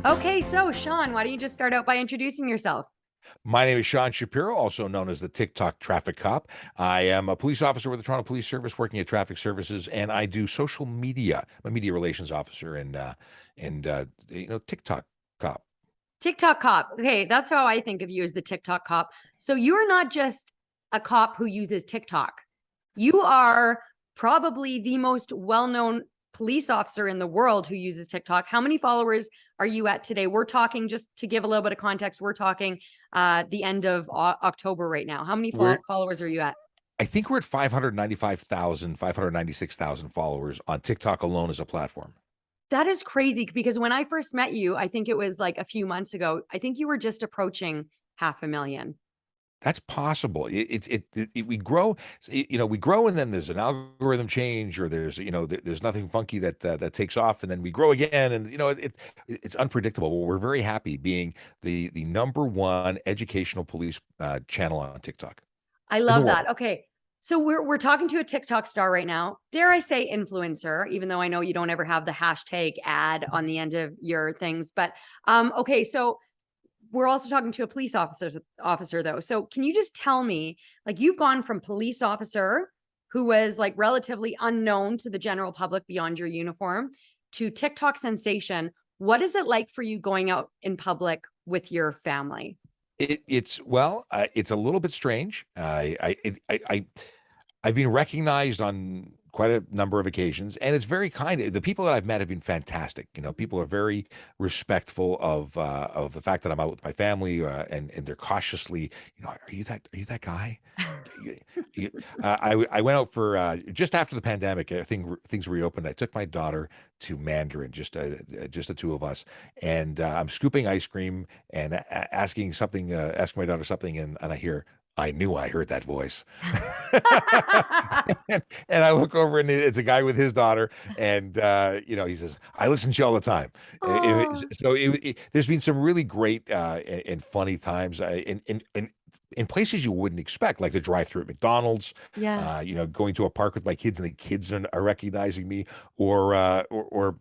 Okay, so Sean, why don't you just start out by introducing yourself? My name is Sean Shapiro, also known as the TikTok traffic cop. I am a police officer with the Toronto Police Service, working at traffic services, and I do social media. I'm a media relations officer and TikTok cop. TikTok cop. Okay, that's how I think of you as the TikTok cop. So you're not just a cop who uses TikTok. You are probably the most well-known police officer in the world who uses TikTok. How many followers are you at today? We're talking, just to give a little bit of context, we're talking the end of October right now. How many We're followers are you at? I think we're at 595,000, 596,000 followers on TikTok alone as a platform. That is crazy because when I first met you, I think it was like a few months ago, I think you were just approaching 500,000. That's possible. We grow, we grow, and then there's an algorithm change, or there's nothing funky that takes off, and then we grow again, and it's unpredictable. But we're very happy being the number one educational police channel on TikTok I in the love that. world. Okay. So we're talking to a TikTok star right now. Dare I say influencer, even though I know you don't ever have the hashtag ad on the end of your things. But okay, so we're also talking to a police officer though. So can you just tell me, like, you've gone from police officer who was like relatively unknown to the general public beyond your uniform to TikTok sensation. What is it like for you going out in public with your family? It's a little bit strange. I've been recognized on quite a number of occasions, and it's very kind. The people that I've met have been fantastic. People are very respectful of the fact that I'm out with my family, and they're cautiously, are you that guy? You- I went out for just after the pandemic. Things reopened. I took my daughter to Mandarin, just the two of us, and I'm scooping ice cream and asking my daughter something, and I hear, I knew I heard that voice. And I look over, and it's a guy with his daughter, and he says, "I listen to you all the time." Oh, There's been some really great and funny times in places you wouldn't expect, like the drive-through at McDonald's. yeah. Going to a park with my kids, and the kids are recognizing me, or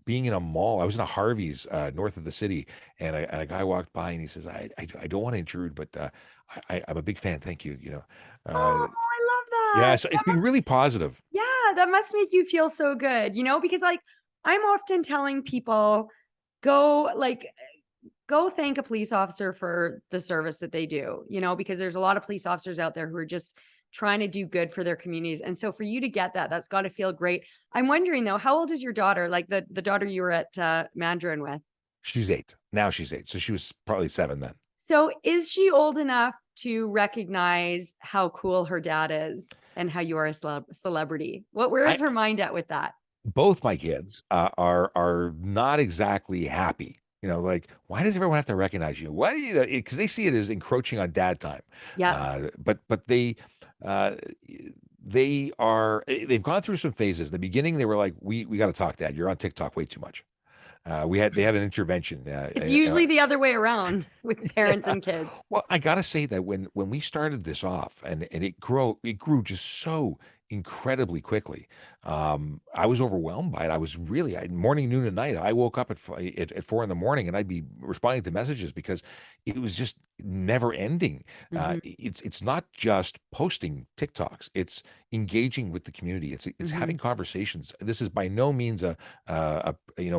being in a mall. I was in a Harvey's north of the city, and a guy walked by, and he says, "I don't want to intrude, but I'm a big fan. Thank you." Oh, I love Yeah, that. so it's That been must really positive. Yeah, that must make you feel so good, because like I'm often telling people go like go thank a police officer for the service that they do, because there's a lot of police officers out there who are just trying to do good for their communities. And so for you to get that, that's got to feel great. I'm wondering though, how old is your daughter? Like the daughter you were at Mandarin with? She's 8. Now she's 8. So she was probably 7 then. So is she old enough to recognize how cool her dad is and how you are a celebrity? Where I is her mind at with that? Both my kids are not exactly happy. Like, why does everyone have to recognize you? Why? Because they see it as encroaching on dad time. Yeah. But uh, they've gone through some phases. In the beginning, they were like, "We got to talk, Dad. You're on TikTok way too much." They had an intervention. It's usually the other way around with parents and kids. Well, I gotta say that when we started this off, and it grew just so incredibly quickly. I was overwhelmed by it. I was really morning, noon, and night. I woke up at 4 in the morning, and I'd be responding to messages because it was just never ending. Mhm, It's not just posting TikToks; it's engaging with the community. It's mhm, having conversations. This is by no means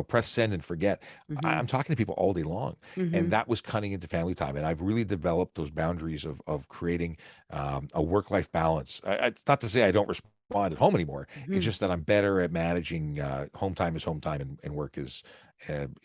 press send and forget. mhm, I'm talking to people all day long, and mhm, that was cutting into family time. And I've really developed those boundaries of creating a work-life balance. It's not to say I don't respond at home anymore. It's mhm. just that I'm better at managing home time is home time, and work is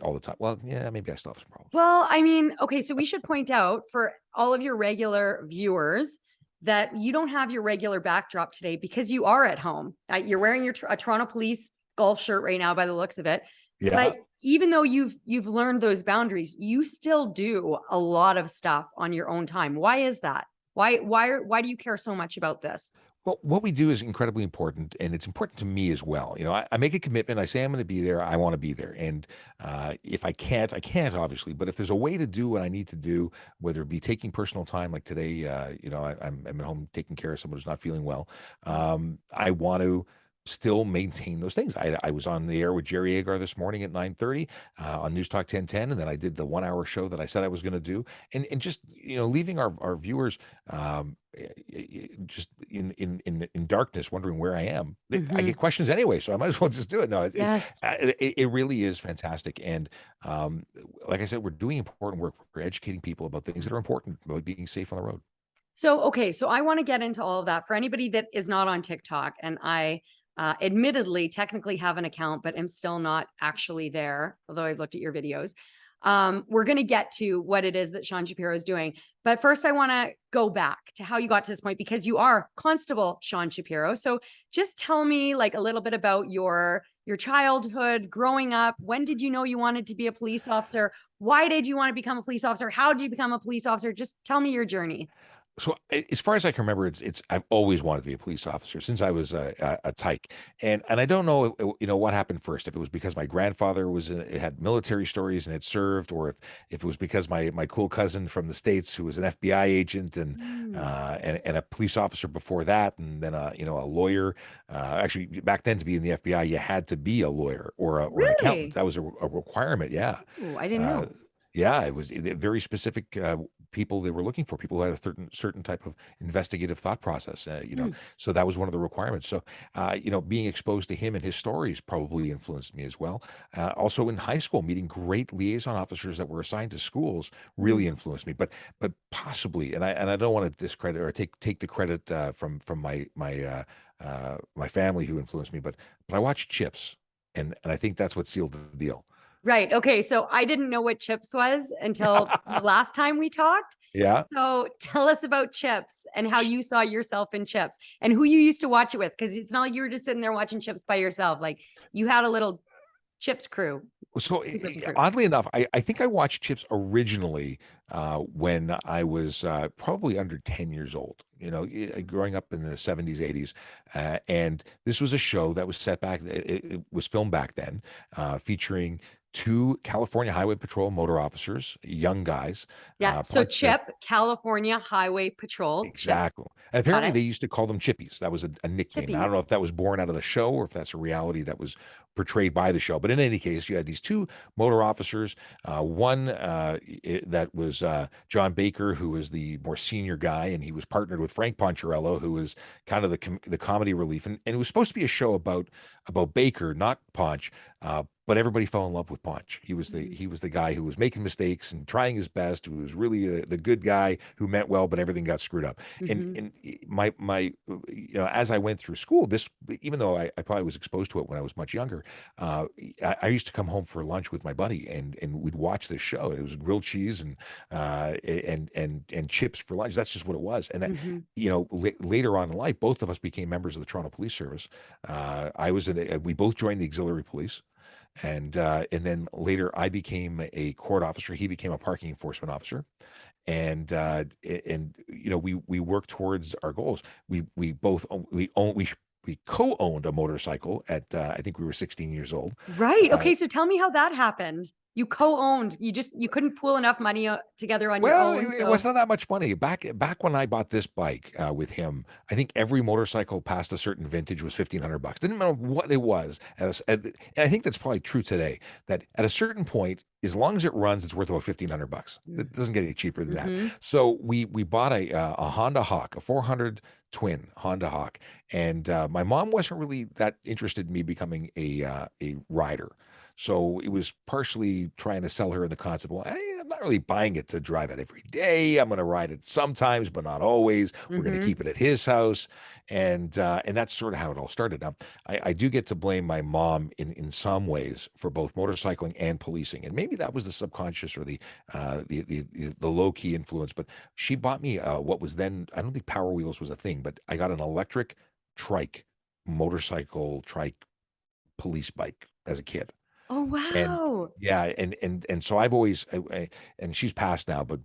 all the time. Well, yeah, maybe I still have some problems. Well, I mean, okay, so we should point out for all of your regular viewers that you don't have your regular backdrop today because you are at home. You're wearing your a Toronto Police golf shirt right now by the looks of it. Yeah. But even though you've learned those boundaries, you still do a lot of stuff on your own time. Why is that? Why do you care so much about this? Well, what we do is incredibly important, and it's important to me as well. I make a commitment. I say I'm going to be there. I want to be there, and if I can't, I can't, obviously. But if there's a way to do what I need to do, whether it be taking personal time, like today, I'm at home taking care of someone who's not feeling well. I want to still maintain those things. I was on the air with Jerry Agar this morning at 9:30 on News Talk 1010, and then I did the 1 hour show that I said I was going to do, and just leaving our viewers just in darkness, wondering where I am. I Mhm. get questions anyway, so I might as well just do it. No, Yes. it really is fantastic, and like I said, we're doing important work. We're educating people about things that are important about being safe on the road. So, okay, so I want to get into all of that for anybody that is not on TikTok. And I admittedly technically have an account, but am still not actually there, although I've looked at your videos. We're going to get to what it is that Sean Shapiro is doing. But first, I want to go back to how you got to this point because you are Constable Sean Shapiro. So just tell me like a little bit about your childhood, growing up. When did you know you wanted to be a police officer? Why did you want to become a police officer? How did you become a police officer? Just tell me your journey. So as far as I can remember, it's I've always wanted to be a police officer since I was a tyke, and I don't know what happened first. If it was because my grandfather had military stories and had served, or if it was because my cool cousin from the States who was an FBI agent Mm. and a police officer before that, and then a lawyer. Actually, back then to be in the FBI, you had to be a lawyer or an accountant. Really? That was a requirement. Yeah. Ooh, I didn't Uh, know. yeah, it was very specific people they were looking for, people who had a certain type of investigative thought process. Hmm. So that was one of the requirements. So, being exposed to him and his stories probably influenced me as well. Also in high school, meeting great liaison officers that were assigned to schools Mm. really influenced me. But possibly, and I don't want to discredit or take the credit from my family who influenced me, but I watched Chips, and I think that's what sealed the deal. Right. Okay. So I didn't know what chips was until the last time we talked. Yeah. So tell us about chips and how you saw yourself in chips and who you used to watch it with. Cause it's not like you were just sitting there watching chips by yourself. Like you had a little chips crew, So, two person crew. oddly enough, I think I watched Chips originally, when I was, probably under 10 years old, growing up in the 70s, 80s, and this was a show that was set back it was filmed back then, featuring 2 California Highway Patrol motor officers, young guys, Yeah. So probably Chip, California Highway Patrol. Chip. exactly. And Got apparently it. they used to call them chippies. That was a nickname. Now, I don't Chippies. know if that was born out of the show or if that's a reality that was portrayed by the show. But in any case, you had these 2 motor officers. One that was John Baker, who was the more senior guy, and he was partnered with Frank Poncherello, who was kind of the comedy relief. And it was supposed to be a show about Baker, not Ponch. But everybody fell in love with Ponch. Mhm. He was the guy who was making mistakes and trying his best. Who was really the good guy who meant well, but everything got screwed up. And Mhm. and as I went through school, this even though I probably was exposed to it when I was much younger, I used to come home for lunch with my buddy, and we'd watch this show. It was grilled cheese and chips for lunch. That's just what it was. And that, Mhm. later on in life, both of us became members of the Toronto Police Service. We both joined the auxiliary police. And then later I became a court officer. He became a parking enforcement officer, and we work towards our goals. We both own, we co-owned a motorcycle at I think we were 16 years old. Right. Uh, Okay. So tell me how that happened. You co-owned. You couldn't pool enough money together on your well, own. it So wasn't that much money back when I bought this bike with him. I think every motorcycle past a certain vintage was $1,500. Didn't matter what it was. And I think that's probably true today. That at a certain point, as long as it runs, it's worth about $1,500. It doesn't get any cheaper than that. mm-hmm. So we bought a Honda Hawk, a 400 twin Honda Hawk, and my mom wasn't really that interested in me becoming a rider. So it was partially trying to sell her in the concept. Well, hey, I'm not really buying it to drive it every day. I'm going to ride it sometimes, but not always. We're going to Mm-hmm. keep it at his house, and that's sort of how it all started. Now, I do get to blame my mom in some ways for both motorcycling and policing, and maybe that was the subconscious or the low key influence. But she bought me what was then, I don't think Power Wheels was a thing, but I got an electric trike motorcycle trike police bike as a kid. Oh And wow. yeah, and so I've always and she's passed now, but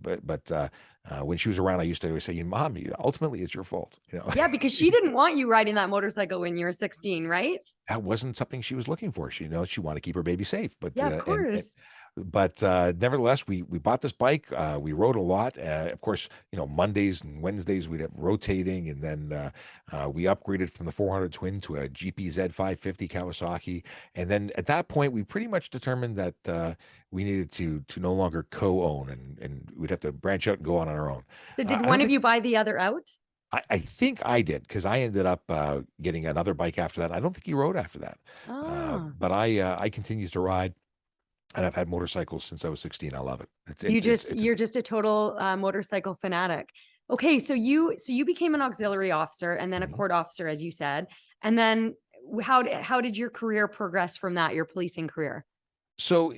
when she was around, I used to always say, "Mom, ultimately it's your fault." Yeah, because she didn't want you riding that motorcycle when you were 16, right? that wasn't something she was looking for. She wanted to keep her baby safe, but Yeah, of course. nevertheless, we bought this bike. We rode a lot. Of course, Mondays and Wednesdays we'd have rotating, and then we upgraded from the 400 twin to a GPZ 550 Kawasaki. And then at that point, we pretty much determined that we needed to no longer co-own, and we'd have to branch out and go on our own. So did I don't one of think you buy the other out? I think I did, because I ended up getting another bike after that. I don't think he rode after that, Ah, but I continued to ride, and I've had motorcycles since I was 16. I love it. It's a you're just a total motorcycle fanatic. Okay, so you became an auxiliary officer and then a Mhm. court officer, as you said. And then how did your career progress from that, your policing career? So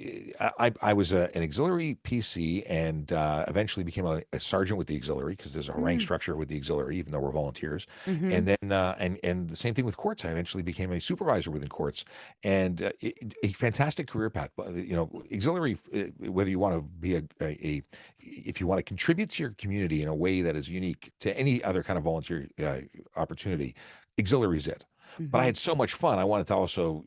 I was an auxiliary PC, and eventually became a sergeant with the auxiliary, because there's a rank Mm, structure with the auxiliary, even though we're volunteers. mm-hmm. And then and the same thing with courts. I eventually became a supervisor within courts, and a fantastic career path. But, auxiliary, whether you want to be if you want to contribute to your community in a way that is unique to any other kind of volunteer opportunity, auxiliary is it. But I Mm-hmm. had so much fun. I wanted to also,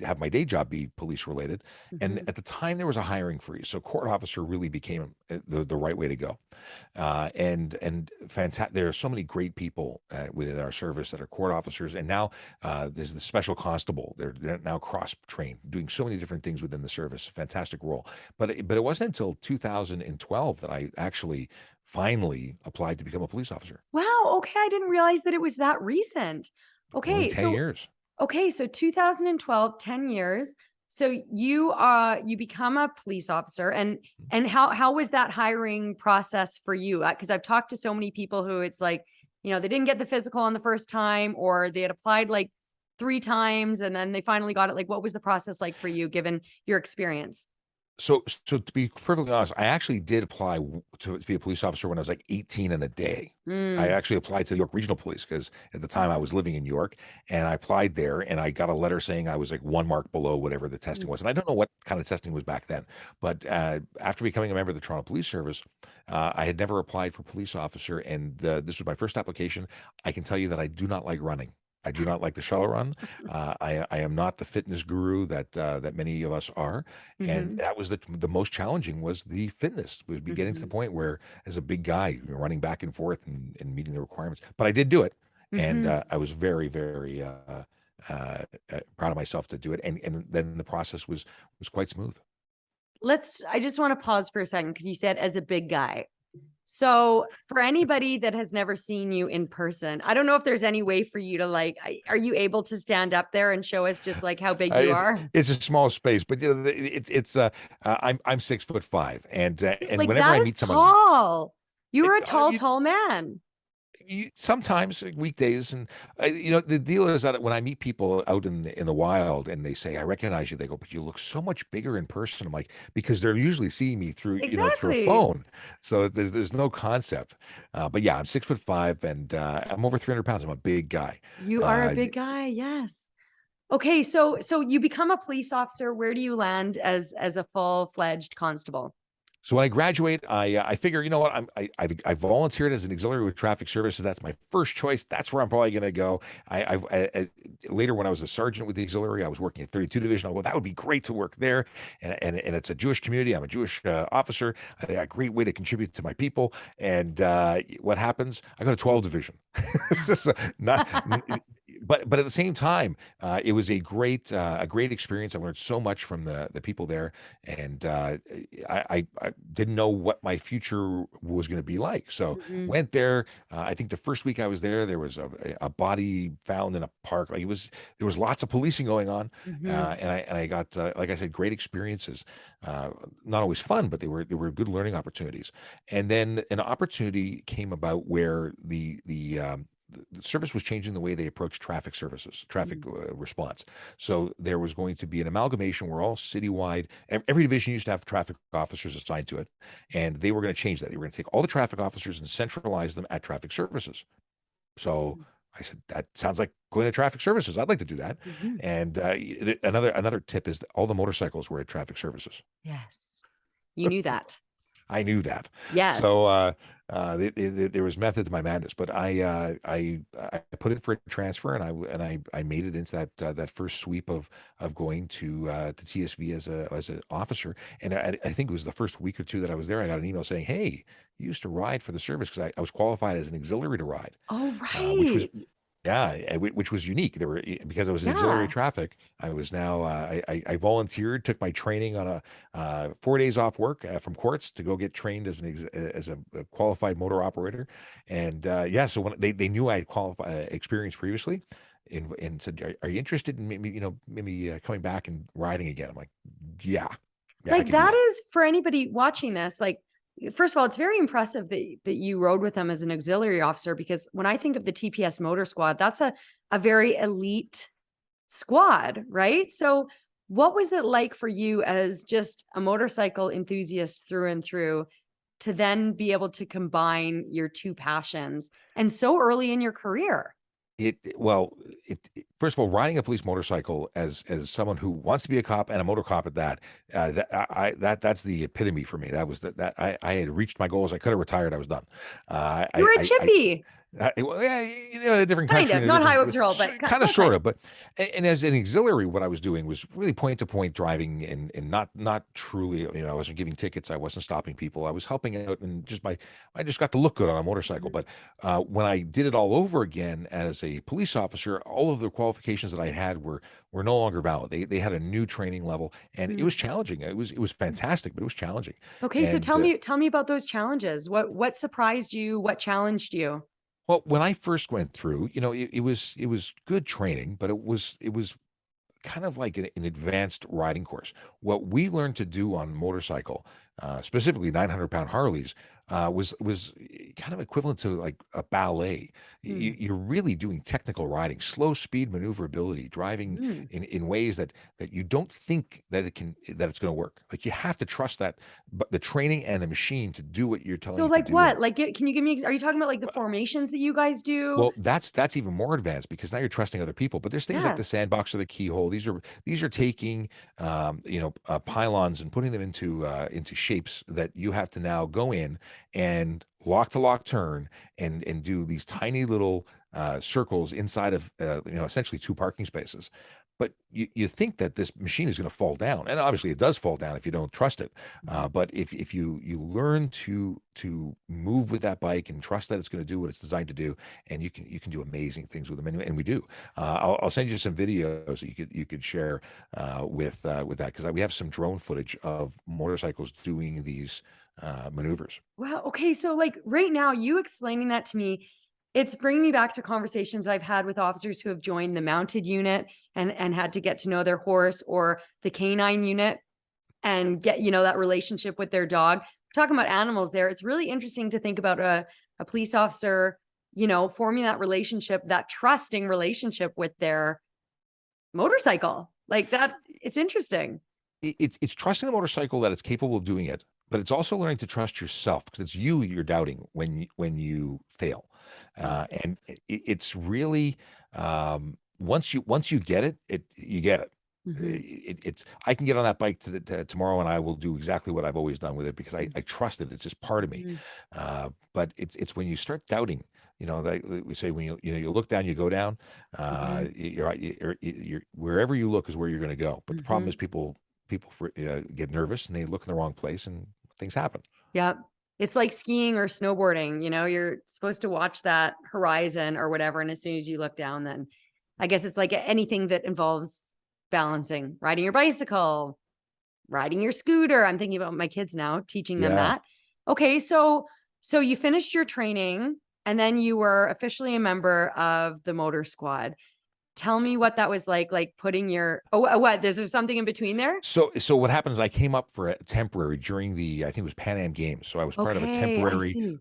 have my day job be police related. And Mm-hmm. at the time, there was a hiring freeze, so court officer really became the right way to go. And fantastic. There are so many great people within our service that are court officers, and now there's the special constable. They're now cross trained, doing so many different things within the service. Fantastic role. But it wasn't until 2012 that I actually finally applied to become a police officer. Wow, okay, I didn't realize that it was that recent. Only Okay, 10 so years. okay, so 2012, 10 years. So you become a police officer, and how was that hiring process for you? Because I've talked to so many people who it's like, they didn't get the physical on the first time, or they had applied like 3 times and then they finally got it. Like, what was the process like for you given your experience? So to be perfectly honest, I actually did apply to be a police officer when I was like 18 and a day. I Mm, actually applied to the York Regional Police, because at the time I was living in York, and I applied there, and I got a letter saying I was like 1 mark below whatever the testing mm, was. And I don't know what kind of testing was back then, but after becoming a member of the Toronto Police Service, I had never applied for police officer, and this was my first application. I can tell you that I do not like running. I do not like the shuttle run. I am not the fitness guru that many of us are, and mhm, that was the most challenging, was the fitness, was be getting to the mhm, point where, as a big guy, running back and forth, and meeting the requirements. But I did do it, and mhm. I was very, very proud of myself to do it, and then the process was quite smooth. I just want to pause for a second because you said as a big guy. So, for anybody that has never seen you in person, I don't know if there's any way for you to like, are you able to stand up there and show us just like how big you It's are? it's a small space, but I'm 6'5", and Like whenever that I is meet someone, tall. You're a uh, tall, tall man. sometimes weekdays, and the deal is that when I meet people out in the wild, and they say, "I recognize you," they go, "But you look so much bigger in person." I'm like, because they're usually seeing me through a Exactly. phone, so there's no concept. But yeah, I'm 6'5", and I'm over 300 pounds. I'm a big guy. You are a Uh, big guy. Yes. Okay, so you become a police officer. Where do you land as a full-fledged constable? So when I graduate, I figure, you know what, I volunteered as an auxiliary with traffic services. That's my first choice. That's where I'm probably going to go. Later, when I was a sergeant with the auxiliary, I was working at 32 Division. I go, that would be great to work there, and it's a Jewish community. I'm a Jewish officer. I think a great way to contribute to my people. And what happens? I go to 12 Division. It's just, not, but at the same time, it was a great experience. I learned so much from the people there, and I didn't know what my future was going to be like. So Mhm, went there. I think the first week I was there was a body found in a park. Like, there was lots of policing going on, mhm, and I got, like I said, great experiences. Uh, Not always fun, but they were good learning opportunities. And then an opportunity came about where the service was changing the way they approach traffic services, traffic mm, response. So there was going to be an amalgamation where all citywide, every division used to have traffic officers assigned to it, and they were going to change that. They were going to take all the traffic officers and centralize them at traffic services. So mhm, I said, that sounds like going to traffic services. I'd like to do that. mhm. And another tip is that all the motorcycles were at traffic services. Yes. You knew that. I knew that. Yes. So there was method to my madness, but I put in for a transfer, and I made it into that first sweep of going to TSV as an officer. And I think it was the first week or two that I was there. I got an email saying, "Hey, you used to ride for the service," because I was qualified as an auxiliary to ride, Oh, which was, right. yeah, which was unique. There were, because I was in auxiliary Yeah. traffic. I was now I volunteered, took my training on a 4 days off work from courts to go get trained as a qualified motor operator, and yeah, so when they knew I had experience previously. And said, are you interested in maybe coming back and riding again? I'm like, yeah, yeah, I Like can do that that. is for anybody watching this, like, first of all, it's very impressive that you rode with them as an auxiliary officer, because when I think of the TPS motor squad, that's a very elite squad, right? So what was it like for you as just a motorcycle enthusiast through and through to then be able to combine your two passions and so early in your career? Well, first of all, riding a police motorcycle as someone who wants to be a cop and a motor cop at that, that's the epitome for me. That was that I had reached my goals. I could have retired. I was done. You were a chippy, Well, yeah, in a different kind country, of, in a not different, highway patrol, but kind of, but sort kind. of, but and as an auxiliary, what I was doing was really point to point driving, and not truly, I wasn't giving tickets, I wasn't stopping people, I was helping out, and I just got to look good on a motorcycle. Mhm. But when I did it all over again as a police officer, all of the qualifications that I had were no longer valid. They had a new training level, and it Mm. was challenging. It was fantastic, but it was challenging, Okay, so and tell me about those challenges. What surprised you? What challenged you? well, when I first went through, it was good training, but it was kind of like an advanced riding course. What we learned to do on motorcycle, specifically 900-pound Harleys, was kind of equivalent to like a ballet. Mm. You're really doing technical riding, slow speed maneuverability, driving Mm. in ways that you don't think that it's going to work. Like, you have to trust that, but the training and the machine to do what you're telling So it to like do. And what? Like, can you give me, are you talking about like the formations that you guys do? well, that's even more advanced, because now you're trusting other people. But there's things like the Yes. sandbox or the keyhole. These are taking pylons and putting them into shapes that you have to now go in and lock to lock turn, and do these tiny little circles inside of essentially two parking spaces. But you think that this machine is going to fall down, and obviously it does fall down if you don't trust it. Mhm. But if you learn to move with that bike and trust that it's going to do what it's designed to do, and you can do amazing things with them, and we do. I'll send you some videos that you could share with that, because we have some drone footage of motorcycles doing these maneuvers. Wow. Okay. So like right now, you explaining that to me, it's bringing me back to conversations I've had with officers who have joined the mounted unit and had to get to know their horse, or the canine unit and get, that relationship with their dog. We're talking about animals there. It's really interesting to think about a police officer, forming that relationship, that trusting relationship with their motorcycle. Like that, it's interesting. It's trusting the motorcycle that it's capable of doing it, but it's also learning to trust yourself, because it's you're doubting when you fail, Mm. and it's really, once you get it, you get it. Mhm. It's I can get on that bike tomorrow, and I will do exactly what I've always done with it, because I trust it. It's just part of me. Mhm. But it's when you start doubting, like we say, when you look down, you go down. Mhm. You're wherever you look is where you're going to go. But the problem is, Mhm. people get nervous, and they look in the wrong place, and things happen. Yep. It's like skiing or snowboarding, you're supposed to watch that horizon or whatever. And as soon as you look down, then I guess it's like anything that involves balancing, riding your bicycle, riding your scooter. I'm thinking about my kids now, teaching them Yeah. that. Okay. So you finished your training and then you were officially a member of the motor squad. Tell me what that was like putting your, what? There's something in between there? So what happens is, I came up for a temporary during I think it was Pan Am Games. So I was part of a Okay. I temporary see.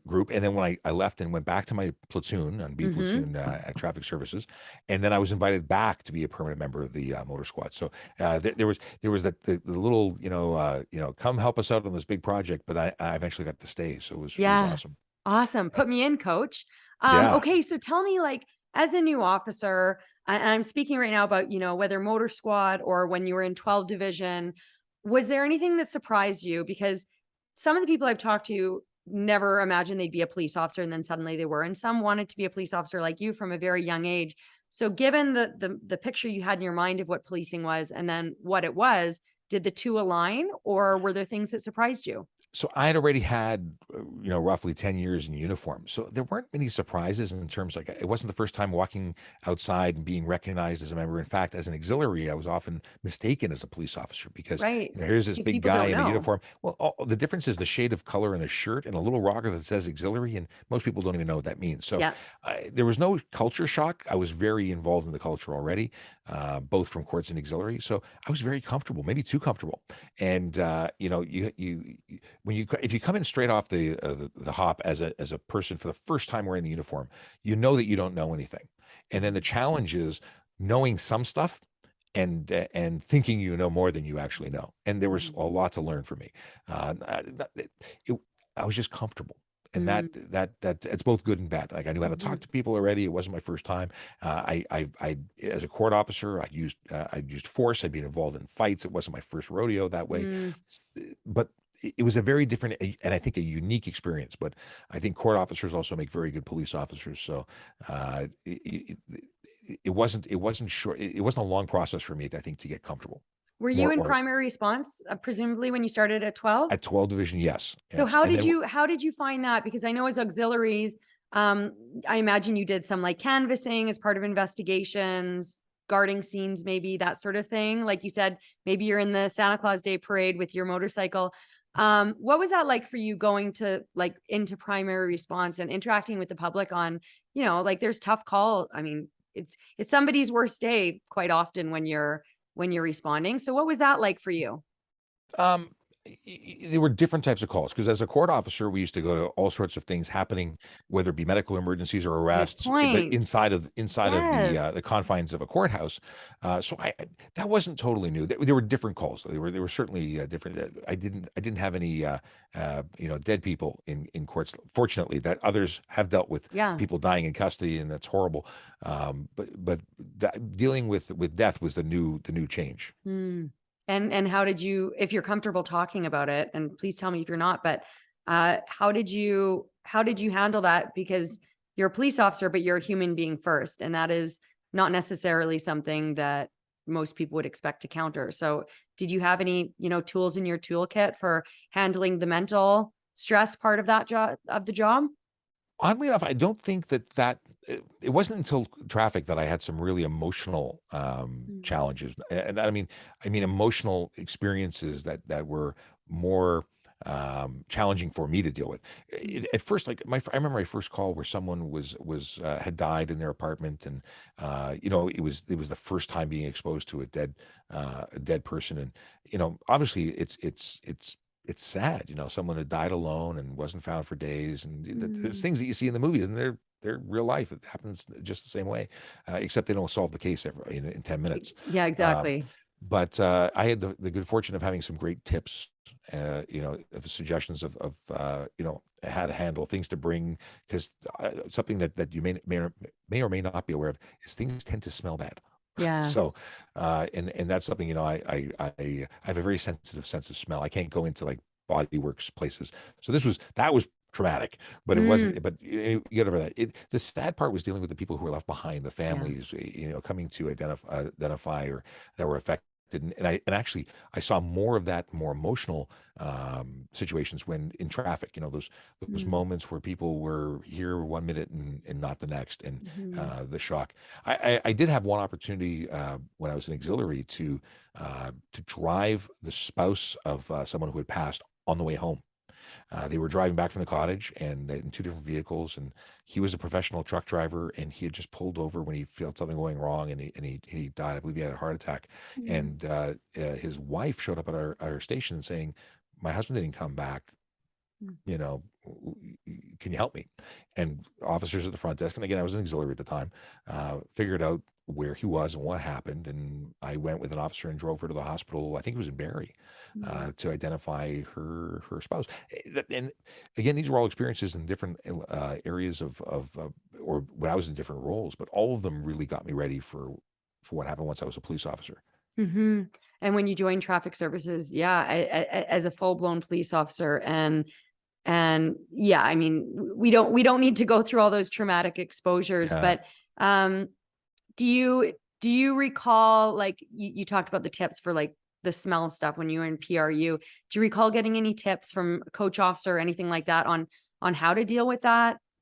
group, and then when I left and went back to my platoon on B Mm-hmm. platoon at Traffic Services, and then I was invited back to be a permanent member of the motor squad. So there was the little, come help us out on this big project, but I eventually got to stay, so it was Yeah. awesome. Awesome. Put me in, coach. Yeah. Okay, so tell me, like, as a new officer, and I'm speaking right now about, whether motor squad or when you were in 12 division, was there anything that surprised you? Because some of the people I've talked to never imagined they'd be a police officer, and then suddenly they were, and some wanted to be a police officer like you from a very young age. So given the picture you had in your mind of what policing was and then what it was, did the two align, or were there things that surprised you? So I had already had, roughly 10 years in uniform. So there weren't many surprises in terms like it wasn't the first time walking outside and being recognized as a member. In fact, as an auxiliary, I was often mistaken as a police officer because Right. here's this Because big people guy don't in a know. uniform. Well, the difference is the shade of color in the shirt and a little rocker that says auxiliary, and most people don't even know what that means. So Yeah. there was no culture shock. I was very involved in the culture already, both from courts and auxiliary. So I was very comfortable, maybe too comfortable. And when if you come in straight off the hop as a person for the first time wearing the uniform, you know that you don't know anything, and then the challenge is knowing some stuff and thinking you know more than you actually know. And there was Mhm. a lot to learn for me. It, I was just comfortable. And that Mm. that that it's both good and bad. Like I knew how to talk Mhm. to people already. It wasn't my first time. As a court officer, I'd used force. I'd been involved in fights. It wasn't my first rodeo that way, Mm. but it was a very different and I think a unique experience. But I think court officers also make very good police officers. So it wasn't short. It wasn't a long process for me, I think, to get comfortable. Were you More in or primary response, presumably when you started at 12? at 12 division, yes, So yes, and then how did you find that? Because I know as auxiliaries, um, I imagine you did some like canvassing as part of investigations, guarding scenes, maybe that sort of thing. Like you said, maybe you're in the Santa Claus Day parade with your motorcycle. What was that like for you going to like into primary response and interacting with the public on, like there's tough call. I mean, it's somebody's worst day quite often when you're responding. So what was that like for you? Um, there were different types of calls because as a court officer, we used to go to all sorts of things happening, whether it be medical emergencies or Good arrests, but point. inside of Yes. the confines of a courthouse. So that wasn't totally new. There were different calls. There were certainly different. I didn't have any dead people in courts. Fortunately, that others have dealt with Yeah. people dying in custody, and that's horrible. But dealing with death was the new change. Mm. And how did you, if you're comfortable talking about it, and please tell me if you're not, but how did you handle that? Because you're a police officer, but you're a human being first, and that is not necessarily something that most people would expect to counter. So, did you have any, tools in your toolkit for handling the mental stress part of that job of the job? Oddly enough, I don't think it wasn't until traffic that I had some really emotional Mm. challenges, and I mean emotional experiences that were more challenging for me to deal with. Mm. At first, like I remember my first call where someone was had died in their apartment, and it was the first time being exposed to a dead person, and obviously it's sad, someone had died alone and wasn't found for days, and there's Mm. things that you see in the movies, and they're real life. It happens just the same way, except they don't solve the case in 10 minutes. Yeah, Um, exactly. but I had the good fortune of having some great tips, of suggestions of how to handle things to bring, because something that you may or may not be aware of is things tend to smell bad. Yeah. So, and that's something, I have a very sensitive sense of smell. I can't go into like body works places. So that was traumatic, but it wasn't, Mm. but you get over that. The sad part was dealing with the people who were left behind, the Yeah. families, coming to identify or that were affected. And actually I saw more of that, more emotional situations when in traffic, those Mm. moments where people were here one minute and not the next, and Mhm. the shock. I did have one opportunity when I was an auxiliary to drive the spouse of someone who had passed on the way home. They were driving back from the cottage and in two different vehicles, and he was a professional truck driver, and he had just pulled over when he felt something going wrong, and he died. I believe he had a heart attack, Mm. and his wife showed up at our station saying, "My husband didn't come back. Mm. Can you help me?" And officers at the front desk, and again, I was an auxiliary at the time, figured out where he was and what happened. And I went with an officer and drove her to the hospital. I think it was in Barrie, Mm. to identify her spouse. And again, these were all experiences in different areas or when I was in different roles, but all of them really got me ready for what happened once I was a police officer. Hmm. And when you join traffic services, yeah, as a full blown police officer, and yeah, I mean, we don't need to go through all those traumatic exposures, Yeah. but um, do you recall, like you talked about the tips for like the smell stuff when you were in PRU? Do you recall getting any tips from a coach officer or anything like that on how to deal with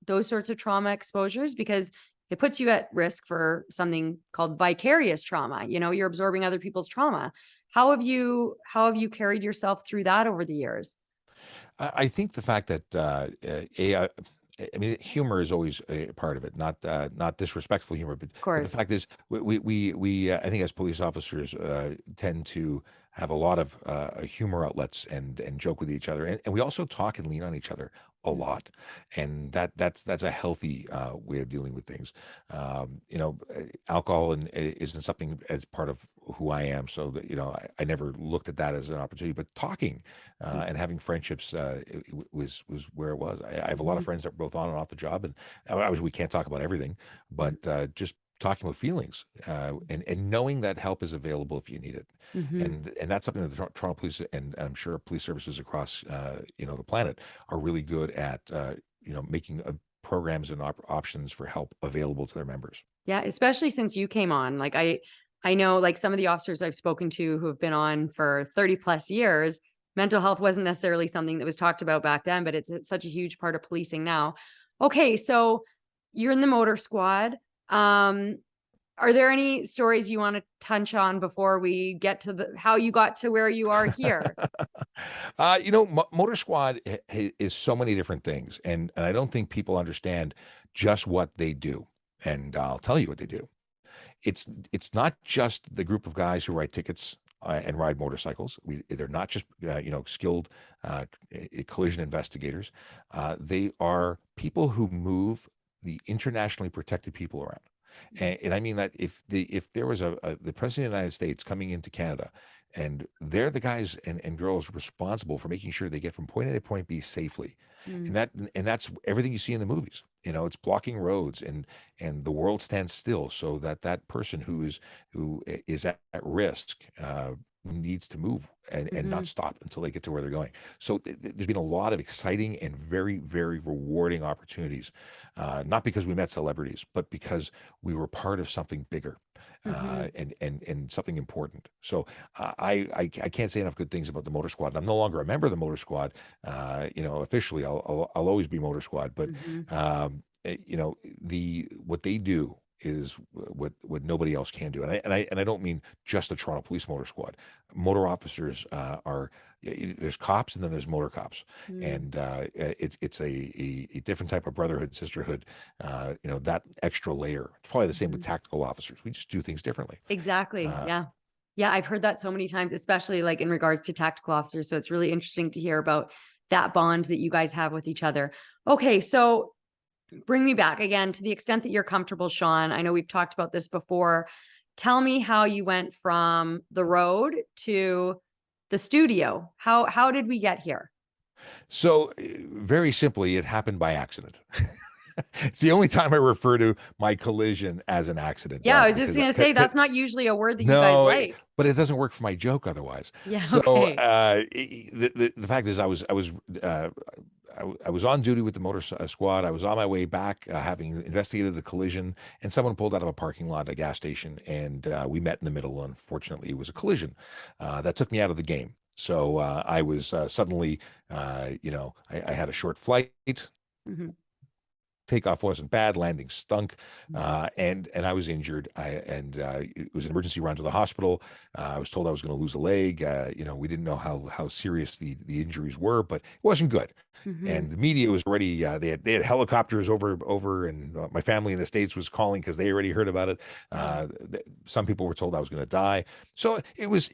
those sorts of trauma exposures? Because it puts you at risk for something called vicarious trauma. You know, you're absorbing other people's trauma. How have you carried yourself through that over the years? I think the fact that AI, I mean, humor is always a part of it, not disrespectful humor, Of but the course. fact is, I think as police officers tend to have a lot of humor outlets and joke with each other, and we also talk and lean on each other a lot, and that's a healthy way of dealing with things. Alcohol isn't something as part of who I am, so that I never looked at that as an opportunity, but talking and having friendships was where it was. I have a lot of Mhm, friends that were both on and off the job, and we can't talk about everything, but mhm, just talking about feelings and knowing that help is available if you need it, mhm. and that's something that the Toronto Police and I'm sure police services across the planet are really good at making programs and options for help available to their members. Yeah, especially since you came on. Like I know like some of the officers I've spoken to who have been on for 30 plus years, mental health wasn't necessarily something that was talked about back then, but it's such a huge part of policing now. Okay, so you're in the motor squad. Um, are there any stories you want to touch on before we get to the how you got to where you are here? Motor Squad is so many different things, and I don't think people understand just what they do. And I'll tell you what they do. It's not just the group of guys who write tickets and ride motorcycles. They're not just skilled collision investigators. They are people who move the internationally protected people around. And I mean that if there was the president of the United States coming into Canada, and they're the guys and girls responsible for making sure they get from point A to point B safely, Mm, and that's everything you see in the movies. It's blocking roads and the world stands still so that that person who is at risk needs to move and not mhm, stop until they get to where they're going. So there's been a lot of exciting and very, very rewarding opportunities, not because we met celebrities, but because we were part of something bigger. mhm. And something important. So I can't say enough good things about the Motor Squad. And I'm no longer a member of the Motor Squad. Officially, I'll always be Motor Squad. But Mhm. the what they do is what nobody else can do. And I don't mean just the Toronto Police Motor Squad. Motor officers there's cops and then there's motor cops, Mm. and it's a different type of brotherhood, sisterhood. That extra layer. It's probably the same with Mhm. tactical officers. We just do things differently. Exactly. Uh, Yeah. Yeah, I've heard that so many times, especially like in regards to tactical officers. So it's really interesting to hear about that bond that you guys have with each other. Okay, so bring me back again to the extent that you're comfortable, Sean. I know we've talked about this before. Tell me how you went from the road to the studio. How did we get here? so very simply, it happened by accident. It's the only time I refer to my collision as an accident, Yeah, I was just because gonna say that's not usually a word that you guys no, like. but it doesn't work for my joke otherwise. Yeah, So okay. the fact is, uh, I was on duty with the motor squad. I was on my way back, having investigated the collision, and someone pulled out of a parking lot at a gas station, and we met in the middle. Unfortunately, it was a collision that took me out of the game. So I was suddenly, I had a short flight. Mhm, Takeoff wasn't bad, landing stunk, mhm. and I was injured. It was an emergency run to the hospital. I was told I was going to lose a leg. We didn't know how serious the injuries were, but it wasn't good. Mhm. And the media was already they had helicopters over, and my family in the States was calling because they already heard about it. Yeah. Some people were told I was going to die. So it was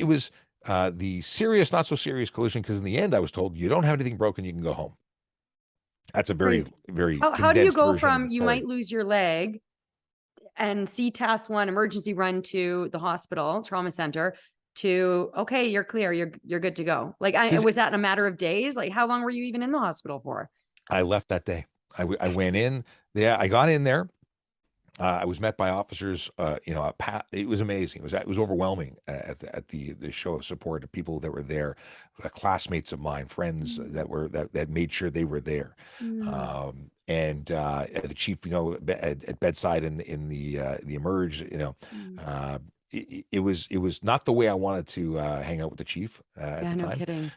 the serious, not so serious collision. Because in the end, I was told you don't have anything broken, you can go home. That's a very, Crazy. very How do you condensed go version of from the you story. might lose your leg and see task one emergency run to the hospital trauma center to okay, you're clear, you're good to go. Like I Because was that in a matter of days? Like how long were you even in the hospital for? I left that day. I went in. Yeah, I got in there. I was met by officers, it was amazing. It was overwhelming at the show of support of people that were there, classmates of mine, friends Mm, that made sure they were there. mm, And the chief, at bedside in the emerge, mm. uh, it was not the way I wanted to hang out with the chief at Yeah, the no time, kidding.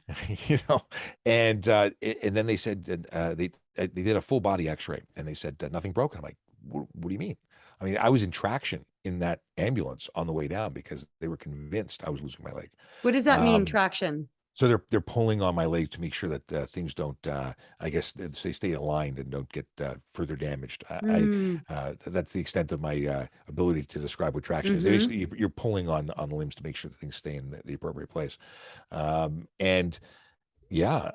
you know. And then they said that, they did a full body X-ray, and they said nothing broken. I'm like, what do you mean? I mean, I was in traction in that ambulance on the way down because they were convinced I was losing my leg. What does that mean, Um, traction? so they're pulling on my leg to make sure that things don't, I guess they stay aligned and don't get further damaged. Mm, That's the extent of my ability to describe what traction is. mm-hmm. Basically, you're pulling on the limbs to make sure that things stay in the appropriate place. And yeah,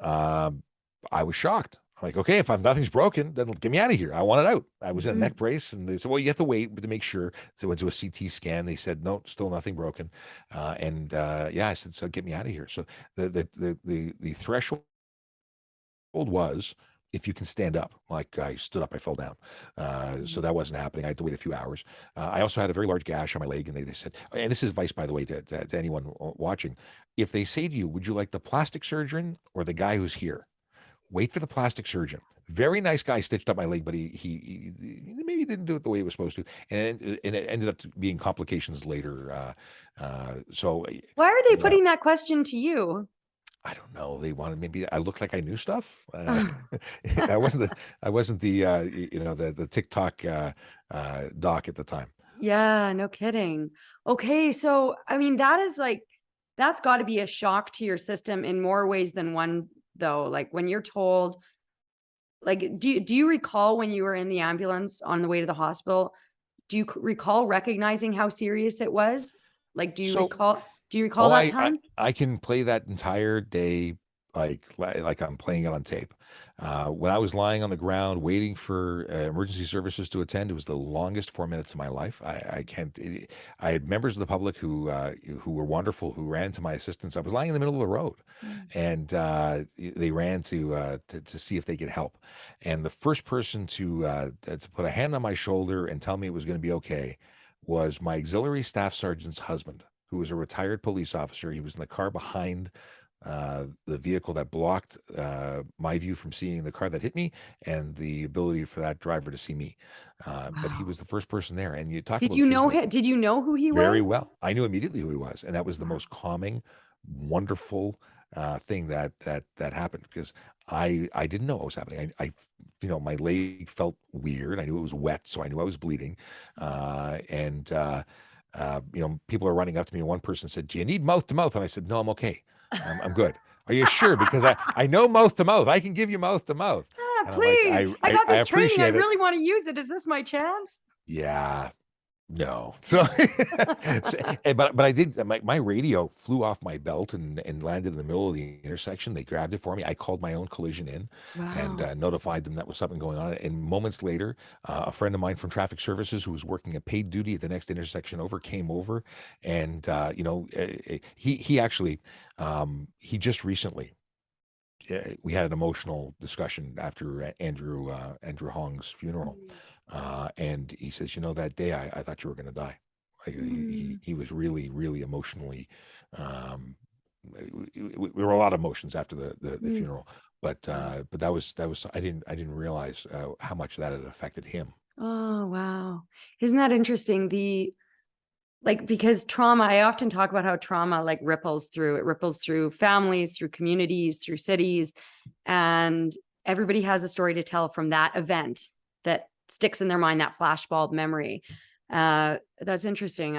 I was shocked. I'm like, okay, if nothing's broken, then get me out of here. I want it out. I was in a Mm-hmm. neck brace, and they said, well, you have to wait to make sure. So I went to a CT scan. They said, no, still nothing broken. Yeah, I said, so get me out of here. So the threshold was, if you can stand up. Like, I stood up, I fell down. So that wasn't happening. I had to wait a few hours. I also had a very large gash on my leg, and they said, and this is advice, by the way, to anyone watching. If they say to you, would you like the plastic surgeon or the guy who's here? Wait for the plastic surgeon. Very nice guy stitched up my leg, but he maybe didn't do it the way he was supposed to, and it ended up being complications later. So Why are they yeah, putting that question to you? I don't know. They wanted, maybe I looked like I knew stuff. I wasn't the TikTok doc at the time. Yeah, no kidding. Okay, so I mean, that's got to be a shock to your system in more ways than one, though. Like when you're told, like, do you recall when you were in the ambulance on the way to the hospital? Do you recall recognizing how serious it was? Like, So do you recall Oh, that I time? I can play that entire day like I'm playing it on tape. When I was lying on the ground waiting for emergency services to attend, it was the longest 4 minutes of my life. I can't. I had members of the public who were wonderful, who ran to my assistance. I was lying in the middle of the road, Mm. and they ran to see if they could help. And the first person to put a hand on my shoulder and tell me it was going to be okay was my auxiliary staff sergeant's husband, who was a retired police officer. He was in the car behind the vehicle that blocked my view from seeing the car that hit me, and the ability for that driver to see me. But he Wow. was the first person there. And you talk Did about you know kismet. him? Did you know who he Very was? well. I knew immediately who he was, and that was the Wow. most calming, wonderful thing that happened, because I didn't know what was happening. My leg felt weird. I knew it was wet, so I knew I was bleeding. And People are running up to me, and one person said, "Do you need mouth to mouth?" And I said, "No, I'm okay. I'm good." Are you sure? Because I know mouth to mouth. I can give you mouth to mouth. Ah, And I'm like, please. I I I, got I this training. I appreciate it. really want to use it. Is this my chance? Yeah, no. So, but I did. My radio flew off my belt and landed in the middle of the intersection. They grabbed it for me. I called my own collision in and Wow. notified them that was something going on. And moments later, a friend of mine from traffic services who was working a paid duty at the next intersection over came over, and he actually, he just recently. We had an emotional discussion after Andrew Hong's funeral, and he says, that day I thought you were going to die. Like, he Mm. he was really, really emotionally. Um, there were a lot of emotions after the Mm. funeral, but that was I didn't realize how much that had affected him. Oh, wow. Isn't that interesting? Because trauma, I often talk about how trauma it ripples through families, through communities, through cities. And everybody has a story to tell from that event that sticks in their mind, that flashbulb memory. That's interesting.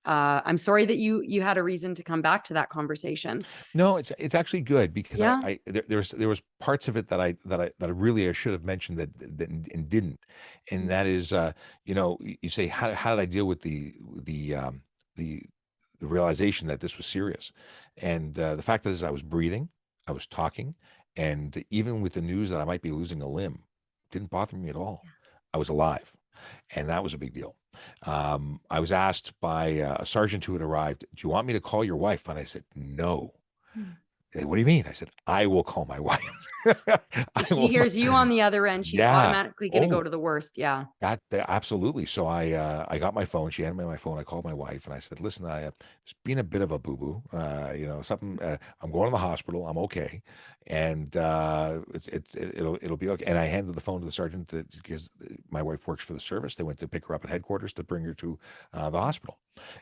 I'm sorry that you had a reason to come back to that conversation. No, it's actually good, because Yeah. there was parts of it that I really I should have mentioned and didn't, and Mm. that is, you say, how did I deal with the the realization that this was serious, and the fact is I was breathing, I was talking, and even with the news that I might be losing a limb, didn't bother me at all. I was alive, and that was a big deal. I was asked by a sergeant who had arrived, "Do you want me to call your wife?" And I said, "No." Mm. What do you mean? I said, I will call my wife. I If she will not. hears you on the other end, she's Yeah. automatically going to go Oh, to the worst. Yeah. absolutely. So I got my phone. She handed me my phone. I called my wife and I said, "Listen, it's been a bit of a boo boo. Something. I'm going to the hospital. I'm okay, and it'll be okay." And I handed the phone to the sergeant because my wife works for the service. They went to pick her up at headquarters to bring her to the hospital.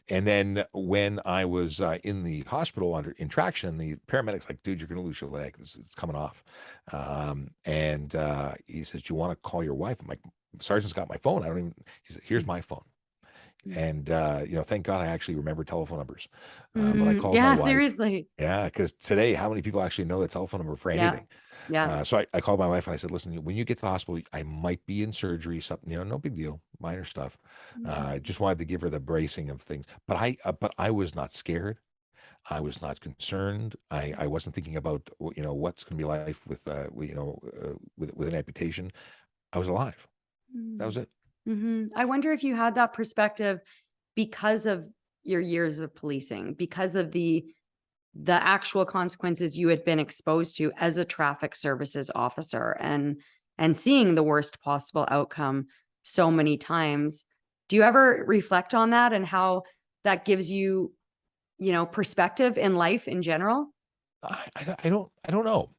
And then when I was in the hospital under in traction, the paramedics like, "Dude, you're going to lose your leg. It's coming off." And he says, "Do you want to call your wife?" I'm like, "Sergeant's got my phone. I don't even." He said, "Here's my phone." And thank God I actually remember telephone numbers. But I called my Yeah, wife. seriously. Yeah, because today, how many people actually know the telephone number for Yeah. anything? Yeah. So I called my wife and I said, "Listen, when you get to the hospital, I might be in surgery, something, no big deal, minor stuff." I just wanted to give her the bracing of things, but I was not scared. I was not concerned. I wasn't thinking about what's going to be life with with an amputation. I was alive. That was it. I wonder if you had that perspective because of your years of policing, because of the actual consequences you had been exposed to as a traffic services officer and seeing the worst possible outcome so many times. Do you ever reflect on that and how that gives you, perspective in life in general? I don't know.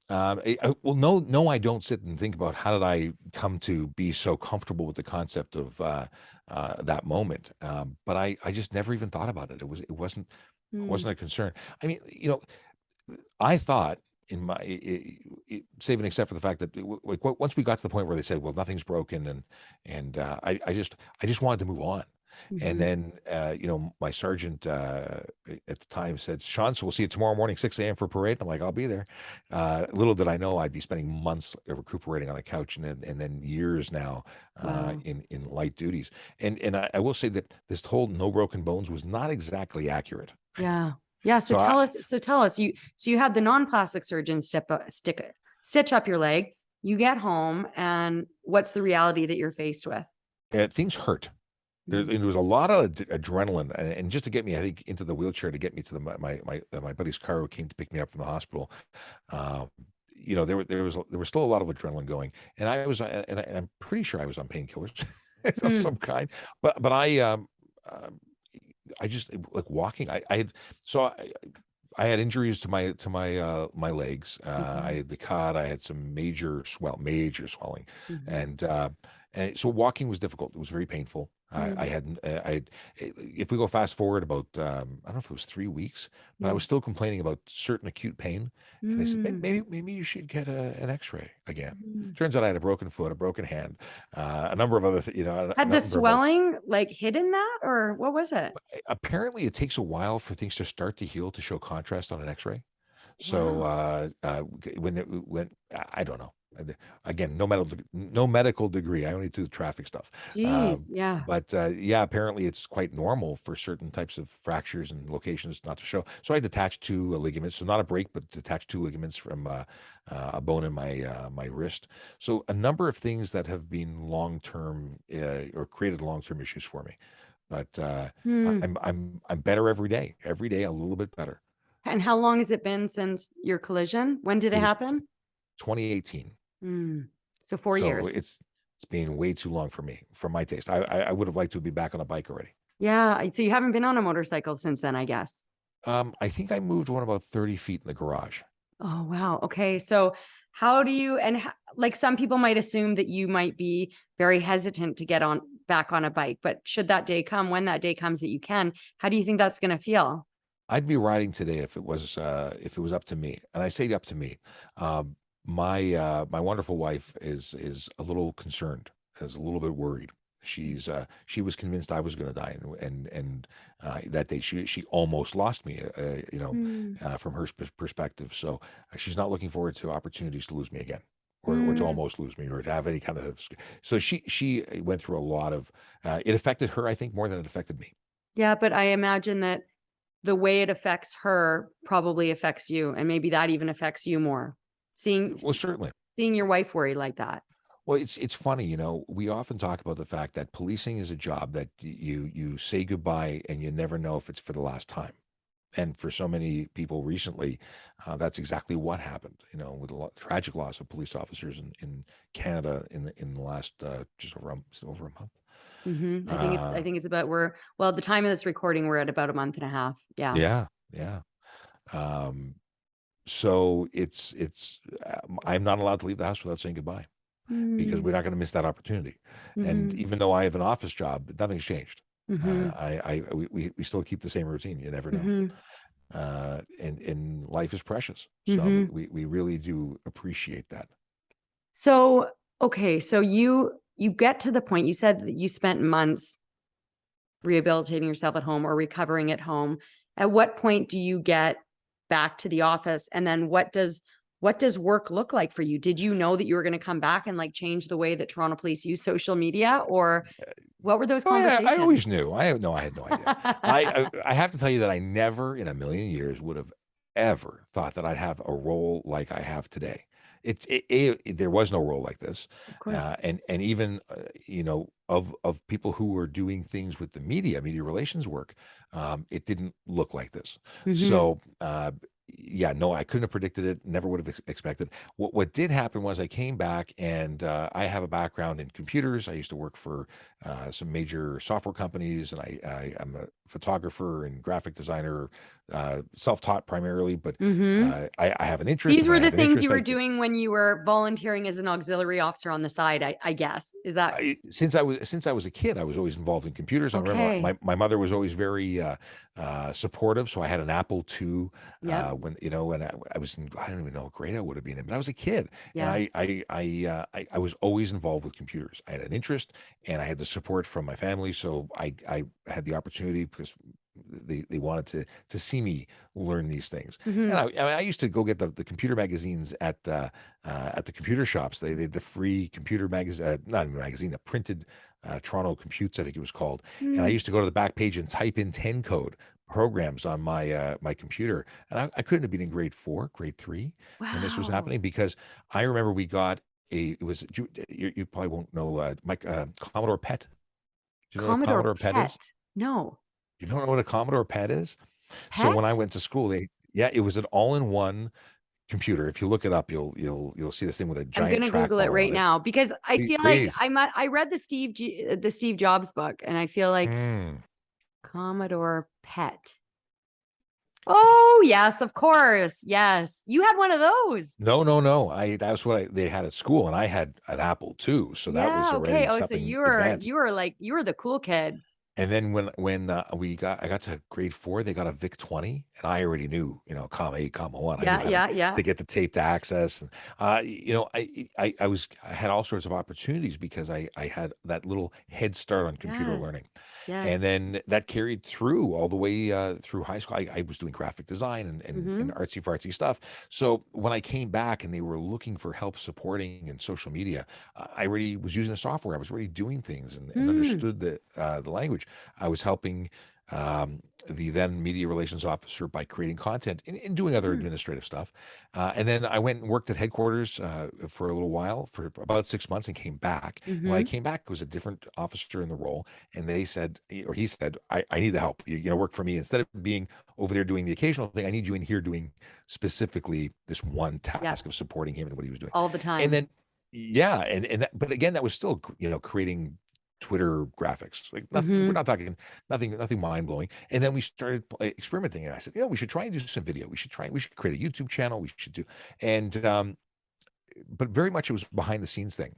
Well, no, I don't sit and think about how did I come to be so comfortable with the concept of that moment. But I just never even thought about it. It wasn't Mm, a concern. I mean, I thought in save and except for the fact that once we got to the point where they said, "Well, nothing's broken," and I just wanted to move on. And mhm. then my sergeant at the time said, "Sean, so we'll see you tomorrow morning, 6 a.m. for parade." I'm like, "I'll be there." Little did I know I'd be spending months recuperating on a couch and then years now Wow. in light duties. And I will say that this whole no broken bones was not exactly accurate. Yeah. Yeah. So So I, tell us, you had the non-plastic surgeon stitch up your leg. You get home and what's the reality that you're faced with? things hurt. There Mm. was a lot of adrenaline, and just to get me, I think, into the wheelchair to get me to my buddy's car who came to pick me up from the hospital. Um, there was still a lot of adrenaline going, and I'm pretty sure I was on painkillers of Mm. some kind. But um, I just like walking. I had so I had injuries to my legs. I Okay. had the cut. I had some major swelling, Mhm. and so walking was difficult. It was very painful. I Mm. had if we go fast forward about I don't know if it was 3 weeks, but I Yeah. was still complaining about certain acute pain, and they said, Mm. Maybe you should get an X-ray again." Mm. Turns out I had a broken foot, a broken hand, a number of other a Had the number of other. swelling like hidden that or what was it? Apparently, it takes a while for things to start to heal to show contrast on an X-ray. So Wow. when I don't know. Again, no medical degree. I only do the traffic stuff. Jeez. Yeah. But yeah, apparently it's quite normal for certain types of fractures and locations not to show. So I detached two ligaments, so not a break, but detached two ligaments from a bone in my wrist. So a number of things that have been long term or created long term issues for me. But Hmm. I'm better every day. Every day a little bit better. And how long has it been since your collision? When did It it was happen? 2018. Mm. So 4 So years. it's been way too long for me, for my taste. I would have liked to be back on a bike already. Yeah. So you haven't been on a motorcycle since then, I guess. I think I moved one about 30 feet in the garage. Oh, wow. Okay. So how do you like some people might assume that you might be very hesitant to get on back on a bike, but should that day come, when that day comes that you can, how do you think that's going to feel? I'd be riding today if it was up to me. And I say up to me. Um, my wonderful wife is a little concerned, is a little bit worried. She was convinced I was going to die, and that day she almost lost me, Mm. from her perspective. So she's not looking forward to opportunities to lose me again, or to Mm. almost lose me, or to have any kind of. So she went through a lot of. It affected her, I think, more than it affected me. Yeah, but I imagine that the way it affects her probably affects you, and maybe that even affects you more. Seeing Well, certainly. seeing your wife worry like that. Well, it's funny, we often talk about the fact that policing is a job that you say goodbye and you never know if it's for the last time. And for so many people recently, that's exactly what happened. With a lot, tragic loss of police officers in Canada in the last just over a month. I Uh, think it's about at the time of this recording, we're at about a month and a half. Yeah. yeah, yeah. Um, so I'm not allowed to leave the house without saying goodbye because Mm, we're not going to miss that opportunity. And mhm, even though I have an office job, nothing's changed. mhm, We still keep the same routine. You never know. mhm, And life is precious. So mhm. we really do appreciate that. So, okay, so you get to the point, you said that you spent months rehabilitating yourself at home or recovering at home. At what point do you get back to the office? And then what does work look like for you? Did you know that you were going to come back and like change the way that Toronto police use social media, or what were those Oh yeah, I conversations? always knew. I had no idea. I have to tell you that I never in a million years would have ever thought that I'd have a role like I have today. There was no role like this, Of course. and even of people who were doing things with the media relations work, it didn't look like this. Mhm. So yeah, no, I couldn't have predicted it. Never would have expected. What did happen was I came back, and I have a background in computers. I used to work for some major software companies, and I'm a photographer and graphic designer, self-taught primarily, but Mhm. I have an interest, These and when were I the have an things you interest, were doing when you were volunteering as an auxiliary officer on the side, I guess. Is that since I was a kid, I was always involved in computers. I remember okay? my mother was always very supportive, so I had an Apple II Yep. when I was in, I don't even know what grade I would have been in, but I was a kid, and Yeah. I was always involved with computers. I had an interest, and I had the support from my family, so I had the opportunity because they wanted to see me learn these things. And Mhm. I used to go get the computer magazines at the computer shops. They had the free computer magazine, not even a magazine, a printed Toronto Computes, I think it was called. And I Mm. used to go to the back page and type in 10 code programs on my computer. And I couldn't have been in grade 4, grade 3 when this was Wow. happening because I remember we got it was you probably won't know Mike Commodore PET. Do you know what a Commodore Commodore PET is? PET. No. You don't know what a Commodore PET is? So when I PET? went to school, yeah, it was an all-in-one computer. If you look it up, you'll see this thing with a I'm giant gonna Google it trackball right on it. now because I feel like Please. I read the Steve Jobs book, and I feel like Mm. Commodore PET. Oh, yes, of course. Yes. You had one of those. No, no, no. That's what they had at school, and I had an Apple too, so that was Yeah, okay. already Oh, so something advanced. you were the cool kid. And then when I got to grade 4, they got a VIC-20, and I already knew, comma 8, comma 1. I knew Yeah, how to yeah, yeah. get the taped access, and I had all sorts of opportunities because I had that little head start on computer Yes. learning. Yes. And then that carried through all the way through high school. I was doing graphic design and Mhm. artsy fartsy stuff. So when I came back and they were looking for help supporting in social media, I already was using the software. I was already doing things and Mm. understood the language. I was helping the then media relations officer by creating content and doing other Mm. administrative stuff. And then I went and worked at headquarters for a little while, for about 6 months, and came back. When I Mhm. came back, it was a different officer in the role, and they said, or he said, I need the help. Work for me instead of being over there doing the occasional thing. I need you in here doing specifically this one Yeah, task of supporting him and what he was doing. all the And time. then, yeah, but again, that was still creating Twitter graphics. Like nothing, we're Mhm. not talking nothing mind blowing. And then we started experimenting, and I said, we should try and do some video. We should create a YouTube channel. We should do, and but very much it was behind the scenes thing.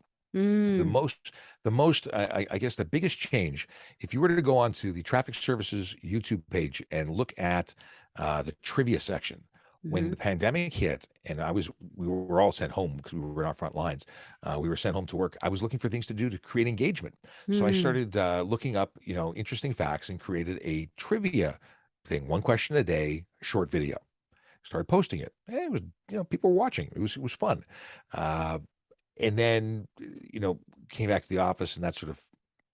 The Mm. most, the most, I guess the biggest change, if you were to go onto the traffic services YouTube page and look at the trivia section, when the Mhm. pandemic hit and we were all sent home because we were on front lines, we were sent home to work. I was looking for things to do to create engagement. So I Mm. started looking up, interesting facts and created a trivia thing, one question a day, short video. Started posting it. And it was, people were watching. It was fun. Uh, and then came back to the office, and that sort of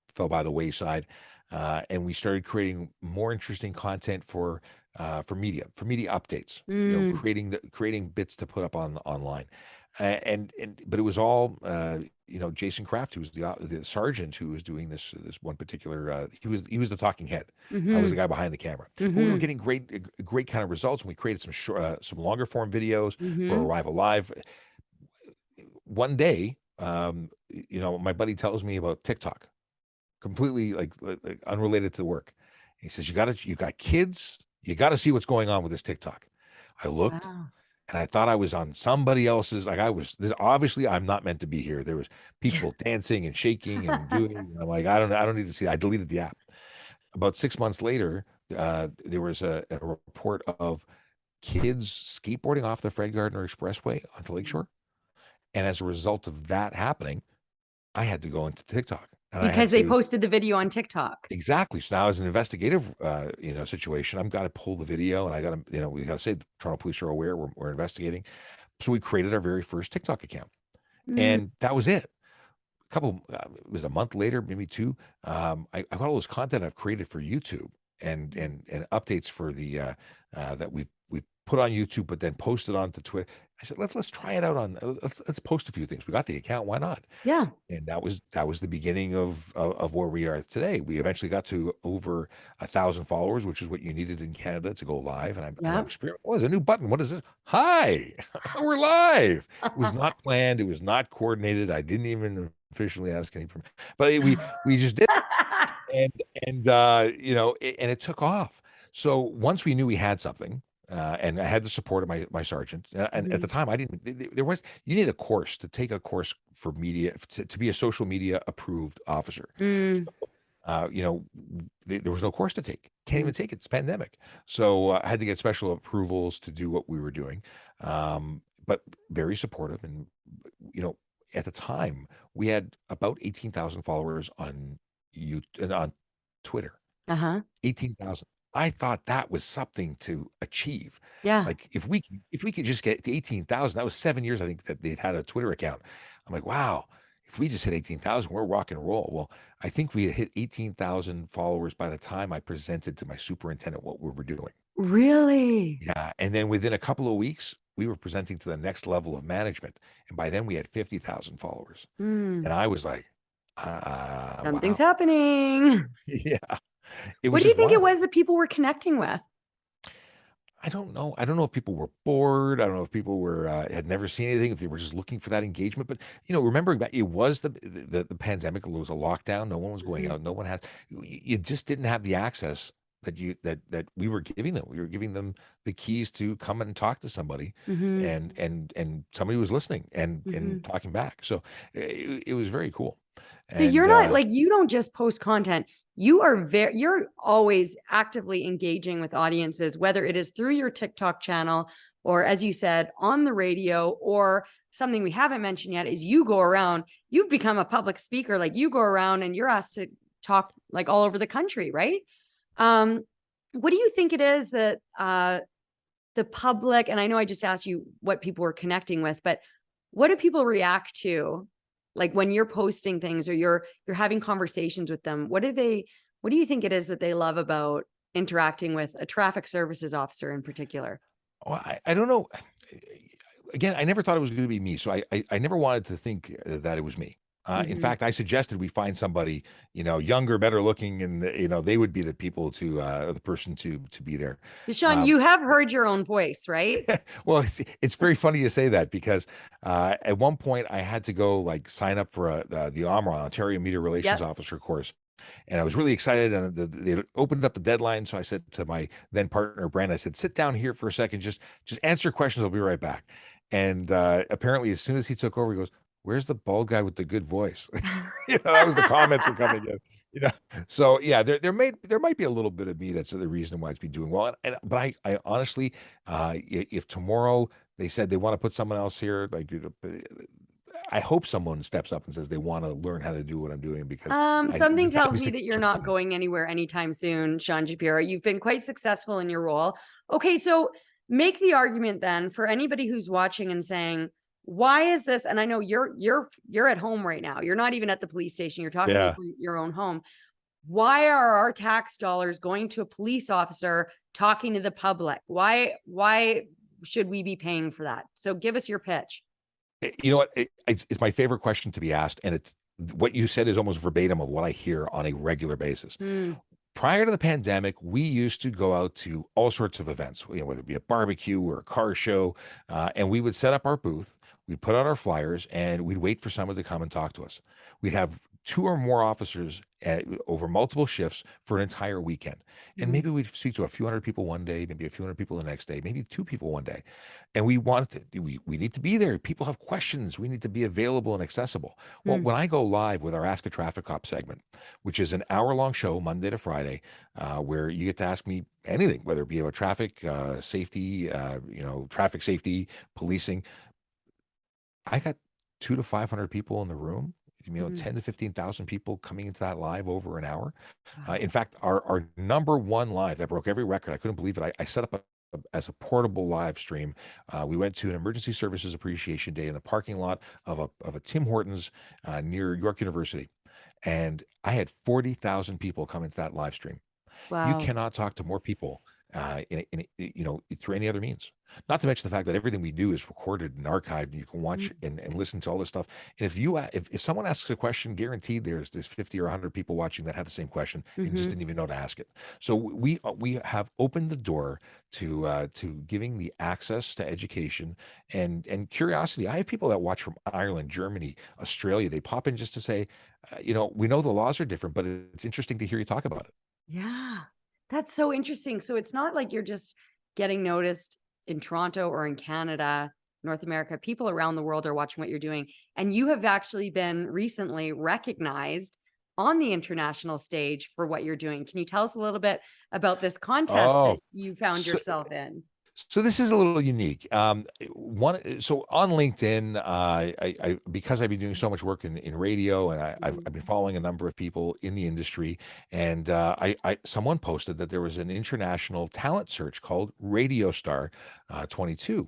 fell by the wayside, and we started creating more interesting content for media updates, Mm. creating bits to put up online. But it was all Jason Kraft, who was the sergeant who was doing this one particular. He was the talking head. I was the Mm-hmm. guy behind the camera. But we were Mm-hmm. getting great kind of results, and we created some longer form videos for Mm-hmm. Arrival Live. One day, my buddy tells me about TikTok, completely like unrelated to work. He says, you got kids, you got to see what's going on with this TikTok. I looked Wow. and I thought I was on somebody else's, like obviously I'm not meant to be here. There was people dancing and shaking and doing, and I'm like, I don't need to see. I deleted the app. About 6 months later, there was a report of kids skateboarding off the Fred Gardner Expressway onto Lakeshore. And as a result of that happening, I had to go into TikTok and I had Because they to. posted the video on TikTok. Exactly. So now as an investigative, situation, I've got to pull the video and I got to, we got to say the Toronto police are aware we're investigating. So we created our very first TikTok account Mm, and that was it. It was a month later, maybe two. I got all this content I've created for YouTube and updates for that we put on YouTube, but then posted onto Twitter. I said, let's try it out let's post a few things. We got the account. Why not? yeah. And that was the beginning of where we are today. We eventually got to over 1,000 followers, which is what you needed in Canada to go live. And I'm Yeah. experiencing. Oh, there's a new button. What is this? Hi, we're live. It was not planned. It was not coordinated. I didn't even officially ask any permission, but we just did. And it took off. So once we knew we had something, and I had the support of my sergeant, and at Mhm. the time I didn't. There was you need a course to take a course for media to be a social media approved officer. Mm, Uh, you know, there was no course to take. Can't mm, even take it. It's pandemic, so I had to get special approvals to do what we were doing. But very supportive, and you know, at the time we had about 18,000 followers on on Twitter. uh-huh. 18,000. I thought that was something to achieve. Yeah. Like if we could just get to 18,000, that was 7 years I think that they'd had a Twitter account. I'm like, wow, if we just hit 18,000, we're rock and roll. Well, I think we had hit 18,000 followers by the time I presented to my superintendent what we were doing. Really? Yeah, and then within a couple of weeks, we were presenting to the next level of management, and by then we had 50,000 followers. Mm. And I was like, Something's wow. happening. Yeah, it What was do you just think it wild. was that people were connecting with? I don't know. I don't know if people were bored. I don't know if people were had never seen anything. If they were just looking for that engagement. But remembering back, it was the pandemic. It was a lockdown. No one was going Mhm. out. No one had. You just didn't have the access that we were giving them. We were giving them the keys to come and talk to somebody, Mhm. and somebody was listening and Mhm. talking back. So it was very cool. So And you're not like you don't just post content. You're always actively engaging with audiences, whether it is through your TikTok channel or as you said, on the radio, or something we haven't mentioned yet is you go around, you've become a public speaker. Like you go around and you're asked to talk like all over the country, right? Um, what do you think it is that the public, and I know I just asked you what people were connecting with, but what do people react to? Like when you're posting things or you're having conversations with them, what do you think it is that they love about interacting with a traffic services officer in particular? well, I don't know. Again, I never thought it was going to be me, so I never wanted to think that it was me. In Mhm. fact, I suggested we find somebody, younger, better looking, and they would be the people the person to be there. Sean, Um, you have heard your own voice, right? well, it's very funny you say that because at one point I had to go like sign up for the OMRA, Ontario Media Relations Yep. Officer course, and I was really excited. And they opened up the deadline, so I said to my then partner Brandon, I said, "Sit down here for a second, just answer questions. I'll be right back." And apparently, as soon as he took over, he goes, "Where's the bald guy with the good voice?" That was the comments were coming in. You know, so yeah, there might be a little bit of me that's the reason why it's been doing well. But I honestly, if tomorrow they said they want to put someone else here, like I hope someone steps up and says they want to learn how to do what I'm doing because Something there's got to tells be me that you're success not coming. going anywhere anytime soon, Sean Shapiro. You've been quite successful in your role. Okay, so make the argument then for anybody who's watching and saying, why is this? And I know you're at home right now. You're not even at the police station. You're talking to me Yeah. from your own home. Why are our tax dollars going to a police officer talking to the public? Why should we be paying for that? So give us your pitch. You know what? It's my favorite question to be asked, and it's what you said is almost verbatim of what I hear on a regular basis. Mm, Prior to the pandemic, we used to go out to all sorts of events, whether it be a barbecue or a car show, and we would set up our booth, we'd put out our flyers, and we'd wait for someone to come and talk to us. We'd have two or more officers over multiple shifts for an entire weekend. And mm, maybe we'd speak to a few hundred people one day, maybe a few hundred people the next day, maybe two people one day. And we wanted to, we need to be there. People have questions. We need to be available and accessible. Well, mm. when I go live with our Ask a Traffic Cop segment, which is an hour-long show, Monday to Friday, where you get to ask me anything, whether it be about traffic, safety, traffic safety, policing. I got 2 to 500 people in the room. Mhm. 10 to 15,000 people coming into that live over an hour. In Wow. fact, our number one live that broke every record. I couldn't believe it. I set up as a portable live stream. We went to an emergency services appreciation day in the parking lot of a Tim Hortons near York University, and I had 40,000 people come into that live stream. You Wow. cannot talk to more people through any other means. Not to mention the fact that everything we do is recorded and archived, and you can watch Mm, and listen to all this stuff. And if someone asks a question, guaranteed there's 50 or 100 people watching that have the same question and just mhm. didn't even know to ask it. So we have opened the door to giving the access to education and curiosity. I have people that watch from Ireland, Germany, Australia. They pop in just to say, we know the laws are different, but it's interesting to hear you talk about it. Yeah. That's so interesting. So it's not like you're just getting noticed in Toronto or in Canada, North America. People around the world are watching what you're doing. And you have actually been recently recognized on the international stage for what you're doing. Can you tell us a little bit about this contest that Oh, you found so yourself in? so this is a little unique. So on LinkedIn, because I've been doing so much work in radio, and Mhm. I've been following a number of people in the industry, and someone posted that there was an international talent search called Radio Star 22.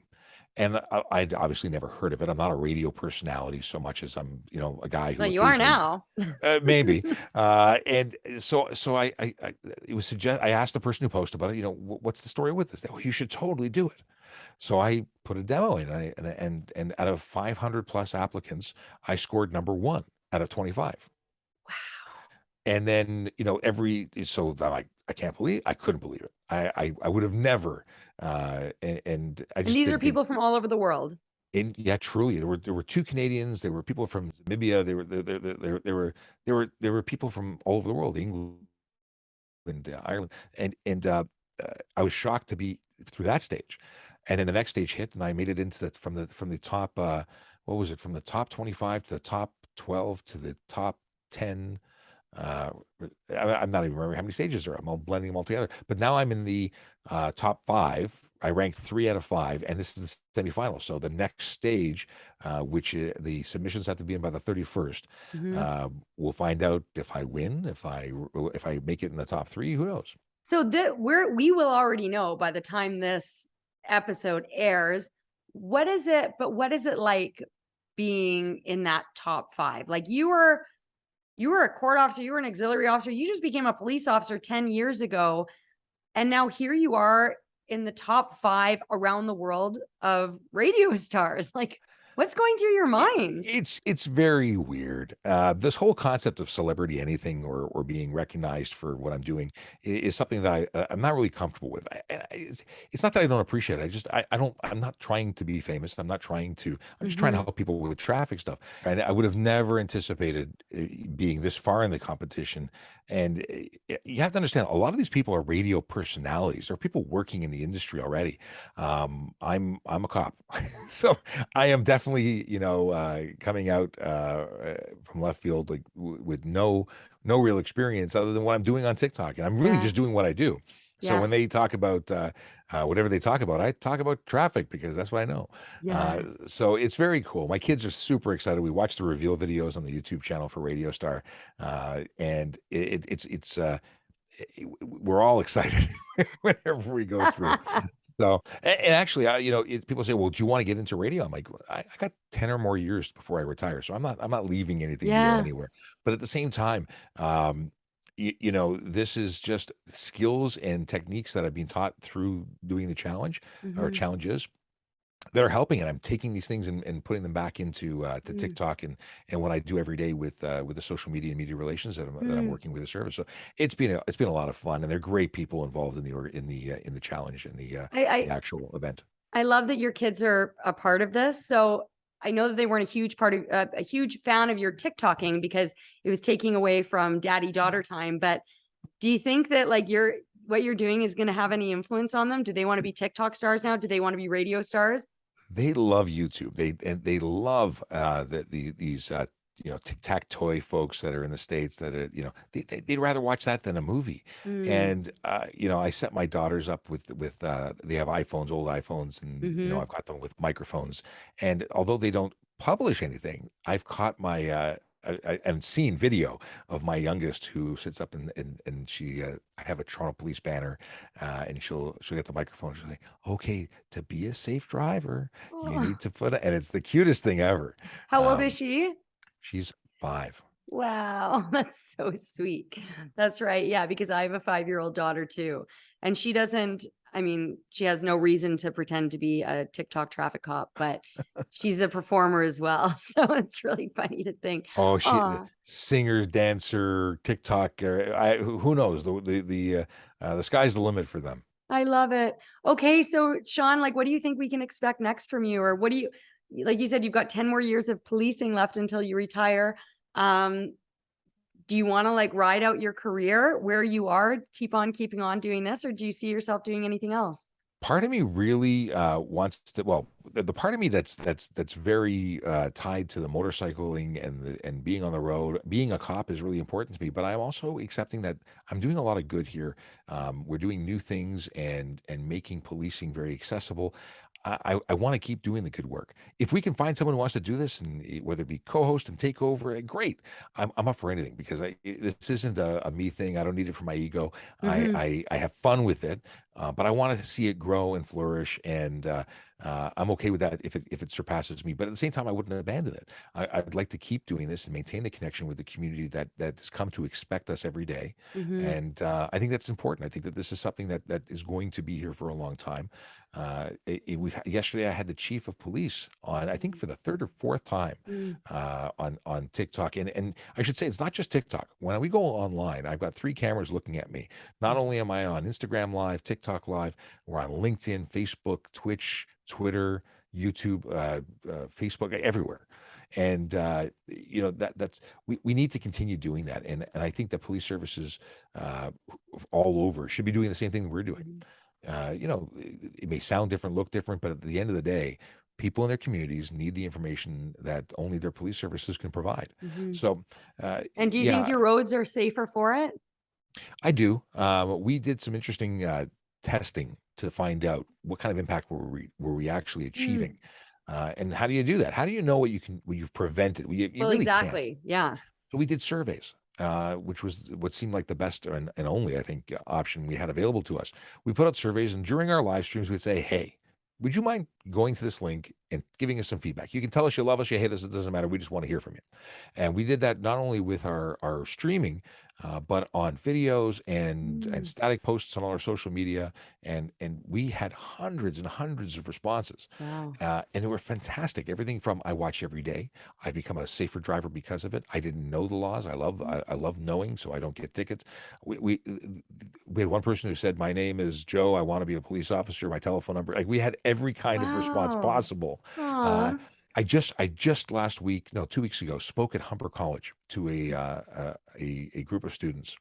And I'd obviously never heard of it. I'm not a radio personality so much as I'm, a guy Well, who you are occasionally now. maybe. And so it was I asked the person who posted about it, what's the story with this? They, "Well, you should totally do it." So I put a demo in, and out of 500 plus applicants, I scored number one out of 25. And then, so I'm like, I couldn't believe it. I would have never, and I And just these are didn't think. people from all over the world. And yeah, truly, there were two Canadians. There were people from Namibia. There were people from all over the world, England, Ireland, and I was shocked to be through that stage. And then the next stage hit, and I made it into from the top. What was it? From the top 25 to the top 12 to the top 10. Uh, I'm not even remembering how many stages there are. I'm all blending them all together. But now I'm in the top five. I ranked 3 out of 5, and this is the semifinal. So the next stage, which the submissions have to be in by the 31st, Mhm. we'll find out if I win, if I make it in the top three. Who knows? So that we will already know by the time this episode airs, what is it like being in that top 5? Like you were a court officer, you were an auxiliary officer, you just became a police officer 10 years ago, and now here you are in the top 5 around the world of radio stars. Like, what's going through your mind? It's very weird. This whole concept of celebrity anything or being recognized for what I'm doing is something that I'm not really comfortable with. It's not that I don't appreciate it. I'm not trying to be famous. I'm not trying to. I'm just trying to Mhm. help people with traffic stuff. And I would have never anticipated being this far in the competition. And you have to understand, a lot of these people are radio personalities. They're people working in the industry already. I'm a cop, so. I am definitely, coming out from left field, like with no real experience other than what I'm doing on TikTok, and I'm really Yeah. just doing what I do. So Yeah. when they talk about whatever they talk about, I talk about traffic because that's what I know. Yes. So it's very cool. My kids are super excited. We watch the reveal videos on the YouTube channel for Radio Star, and we're all excited whenever we go through. So, and actually, people say, "Well, do you want to get into radio?" I'm like, I got 10 or more years before I retire, so I'm not leaving anything to go Yeah. anywhere. But at the same time, this is just skills and techniques that I've been taught through doing the challenge or Mhm. challenges. that are helping, and I'm taking these things and putting them back into to Mm, TikTok and what I do every day with the social media and media relations that I'm mm. working with the service. So it's been a lot of fun, and they're great people involved in the challenge and the I actual event. I love that your kids are a part of this. So I know that they weren't a huge part of a huge fan of your TikToking because it was taking away from daddy daughter time. But do you think that like what you're doing is going to have any influence on them? Do they want to be TikTok stars now? Do they want to be radio stars? They love YouTube. They love these tic tac toy folks that are in the states that are they'd rather watch that than a movie. Mm, And I set my daughters up with they have iPhones, old iPhones, and mhm. I've got them with microphones. And although they don't publish anything, I've caught my and seen video of my youngest who sits up and she I have a Toronto police banner, and she'll get the microphone. She'll say, "Okay, to be a safe driver, you Oh, need to put and it's the cutest thing ever. how old is Um, she? she's 5. Wow, that's so sweet. That's right. Yeah, because I have a 5-year-old daughter too. And she doesn't, I mean, she has no reason to pretend to be a TikTok traffic cop, but she's a performer as well. So it's really funny to think, Oh, she oh, singer, dancer, TikToker, who knows? The sky's the limit for them. I love it. Okay, so Sean, like, what do you think we can expect next from you? Or what do you, like you said, you've got 10 more years of policing left until you retire. Um, do you want to like ride out your career where you are, keep on keeping on doing this, or do you see yourself doing anything else? Part of me really wants to. Well, the part of me that's very tied to the motorcycling and being on the road, being a cop is really important to me. But I'm also accepting that I'm doing a lot of good here. We're doing new things and making policing very accessible. I want to keep doing the good work. If we can find someone who wants to do this, and whether it be co-host and take over, great. I'm up for anything because this isn't a me thing. I don't need it for my ego. Mhm, I have fun with it, but I wanted to see it grow and flourish, and I'm okay with that if it surpasses me. But at the same time, I wouldn't abandon it. I'd like to keep doing this and maintain the connection with the community that has come to expect us every day, mhm, and I think that's important. I think that this is something that is going to be here for a long time. Yesterday, I had the chief of police on, I think, for the third or fourth time mm, on TikTok, and I should say it's not just TikTok. When we go online, I've got 3 cameras looking at me. Not only am I on Instagram Live, TikTok Live, we're on LinkedIn, Facebook, Twitch, Twitter, YouTube, Facebook, everywhere. And that's we need to continue doing that. And I think that police services all over should be doing the same thing that we're doing. mhm, It may sound different, look different, but at the end of the day, people in their communities need the information that only their police services can provide. mhm. So, And do you think yeah, your roads are safer for it? I do. We did some interesting testing to find out what kind of impact were we actually Mm. achieving, and how do you do that? How do you know what you've prevented? Well, you Well, really can't. exactly. Yeah. So we did surveys, which was what seemed like the best and only, I think, option we had available to us. We put out surveys, and during our live streams, we'd say, "Hey, would you mind going to this link and giving us some feedback? You can tell us you love us, you hate us, it doesn't matter. We just want to hear from you." And we did that not only with our streaming, but on videos and Mm. static posts on all our social media, and we had hundreds and hundreds of responses, Wow. and they were fantastic. Everything from I watch every day. I've become a safer driver because of it. I didn't know the laws. I love knowing so I don't get tickets. We had one person who said, "My name is Joe. I want to be a police officer. My telephone number." Like we had every kind of response Wow. possible. Uh, Aw. I just last week, no, 2 weeks ago, spoke at Humber College to a group of students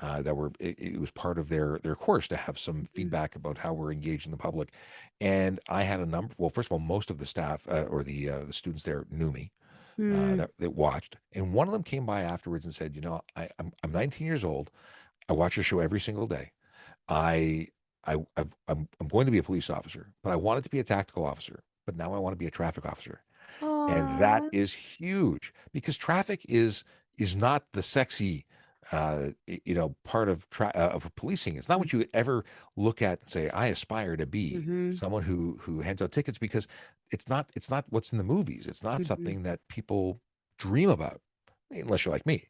that were it was part of their course to have some Mm, feedback about how we're engaging the public, and I had a number. Well, first of all, most of the staff or the students there knew me, mm. that watched, and one of them came by afterwards and said, I'm 19 years old. I watch your show every single day. I I'm going to be a police officer, but I wanted to be a tactical officer, but now I want to be a traffic officer, and that Aw. is huge because traffic is not the sexy part of policing. It's not Mm, what you ever look at and say I aspire to be mhm, someone who hands out tickets, because it's not what's in the movies. It's not mhm. something that people dream about. unless you're like me.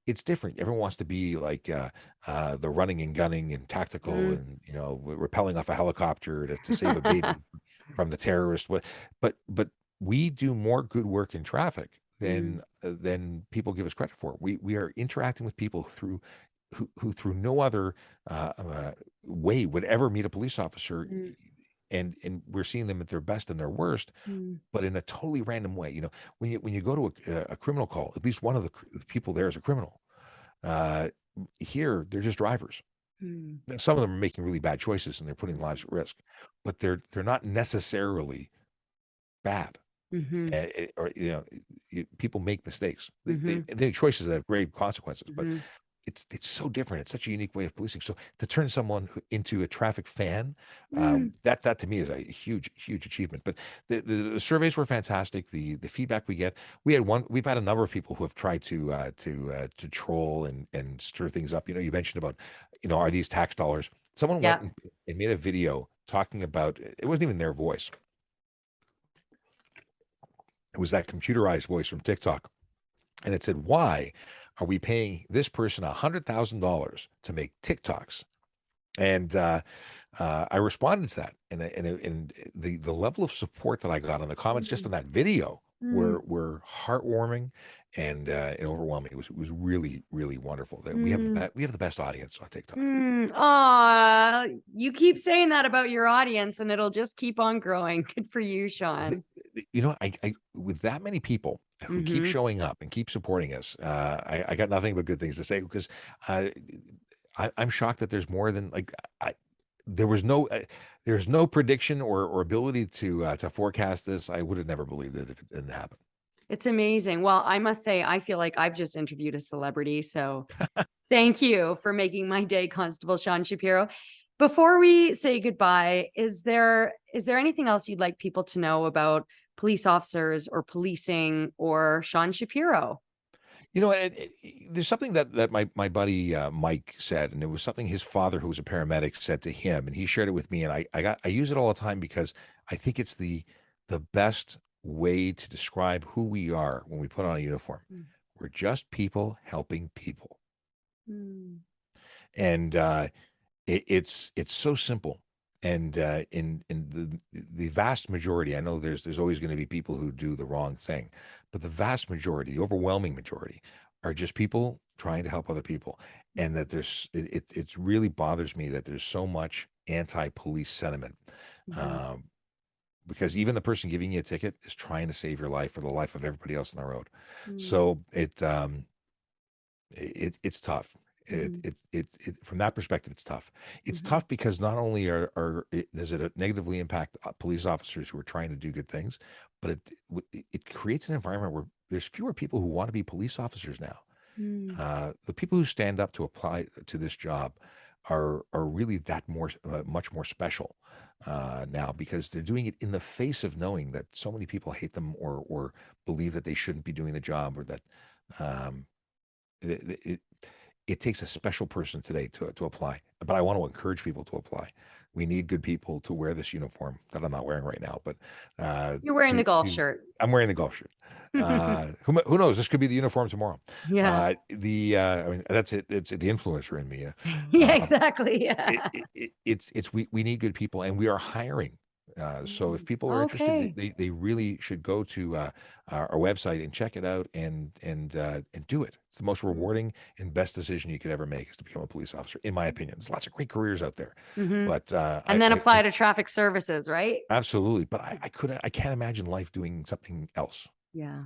It's different. Everyone wants to be like the running and gunning and tactical, Mm, and rappelling off a helicopter to save a baby from the terrorist. But we do more good work in traffic mm, than people give us credit for. We are interacting with people who through no other way would ever meet a police officer, mm, and we're seeing them at their best and their worst, mm, but in a totally random way. When you go to a criminal call, at least one of the people there is a criminal. Uh, Here, they're just drivers. mm, Now, some of them are making really bad choices and they're putting lives at risk, but they're not necessarily bad. mhm, People make mistakes. mhm, They make choices that have grave consequences, but mhm, it's so different. It's such a unique way of policing. So to turn someone into a traffic fan, mm. that to me is a huge achievement. But the surveys were fantastic. The feedback we get, we've had a number of people who have tried to troll and stir things up. You mentioned about, are these tax dollars? Someone went Yeah. and made a video talking about, it wasn't even their voice. It was that computerized voice from TikTok. And it said, why are we paying this person $100,000 to make TikToks? And I responded to that, and the level of support that I got on the comments just Mm, on that video mm, were heartwarming and overwhelming. It was really really wonderful that mm, we have the best audience on TikTok. mm. Aw, you keep saying that about your audience and it'll just keep on growing. Good for you, The- Sean. I with that many people who keep Mhm. showing up and keep supporting us, I got nothing but good things to say because uh, I'm shocked that there's more than like I. There was no, there's no prediction or ability to forecast this. I would have never believed it if it didn't happen. It's amazing. Well, I must say, I feel like I've just interviewed a celebrity. So thank you for making my day, Constable Sean Shapiro. Before we say goodbye, is there anything else you'd like people to know about police officers or policing or Sean Shapiro? There's something that my buddy Mike said, and it was something his father, who was a paramedic, said to him, and he shared it with me, and I use it all the time because I think it's the best way to describe who we are when we put on a uniform. Mm, We're just people helping people, mm, and it's so simple. And in the vast majority, I know there's always going to be people who do the wrong thing, but the vast majority, the overwhelming majority, are just people trying to help other people. And that it really bothers me that there's so much anti-police sentiment, mhm, um, because even the person giving you a ticket is trying to save your life or the life of everybody else on the road. mm, So it's tough. mhm, From that perspective, it's tough. It's mhm, tough because not only does it negatively impact police officers who are trying to do good things, but it creates an environment where there's fewer people who want to be police officers now. mm, The people who stand up to apply to this job are really that much more special now, because they're doing it in the face of knowing that so many people hate them or believe that they shouldn't be doing the job, or that um, it, it, it takes a special person today to apply. But I want to encourage people to apply. We need good people to wear this uniform that I'm not wearing right now, but You're wearing the golf to shirt. I'm wearing the golf shirt. Who knows? This could be the uniform tomorrow. Yeah. I mean, that's it. It's the influencer in me. Yeah, Uh, exactly. it's we need good people, and we are hiring. So if Mm, people are interested, okay. they really should go to our website and check it out and do it. It's the most Mm, rewarding and best decision you could ever make, is to become a police officer, in my opinion. There's lots of great careers out there, mhm. but And then apply to traffic services, right? absolutely. But I can't imagine life doing something else. Yeah.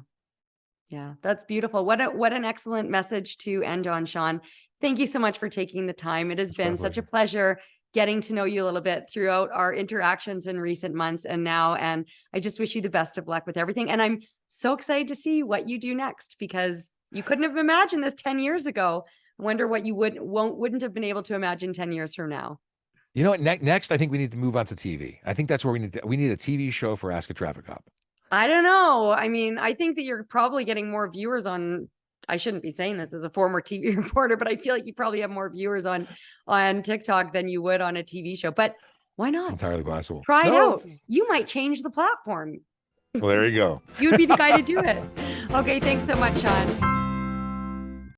Yeah, that's beautiful. What an excellent message to end on, Sean. Thank you so much for taking the time. It has It's my been such a pleasure. pleasure getting to know you a little bit throughout our interactions in recent months and now. And I just wish you the best of luck with everything. And I'm so excited to see what you do next, because you couldn't have imagined this 10 years ago. I wonder what you wouldn't have been able to imagine 10 years from now. You know what? Next, I think we need to move on to TV. I think that's where we need a TV show for Ask a Traffic Cop. I don't know. I mean, I think that you're probably getting more viewers on, I shouldn't be saying this as a former TV reporter, but I feel like you probably have more viewers on TikTok than you would on a TV show. But why It's not? entirely possible. Try it No, out. You might change the platform. well, there you go. You would be the guy to do it. Okay, thanks so much, Sean.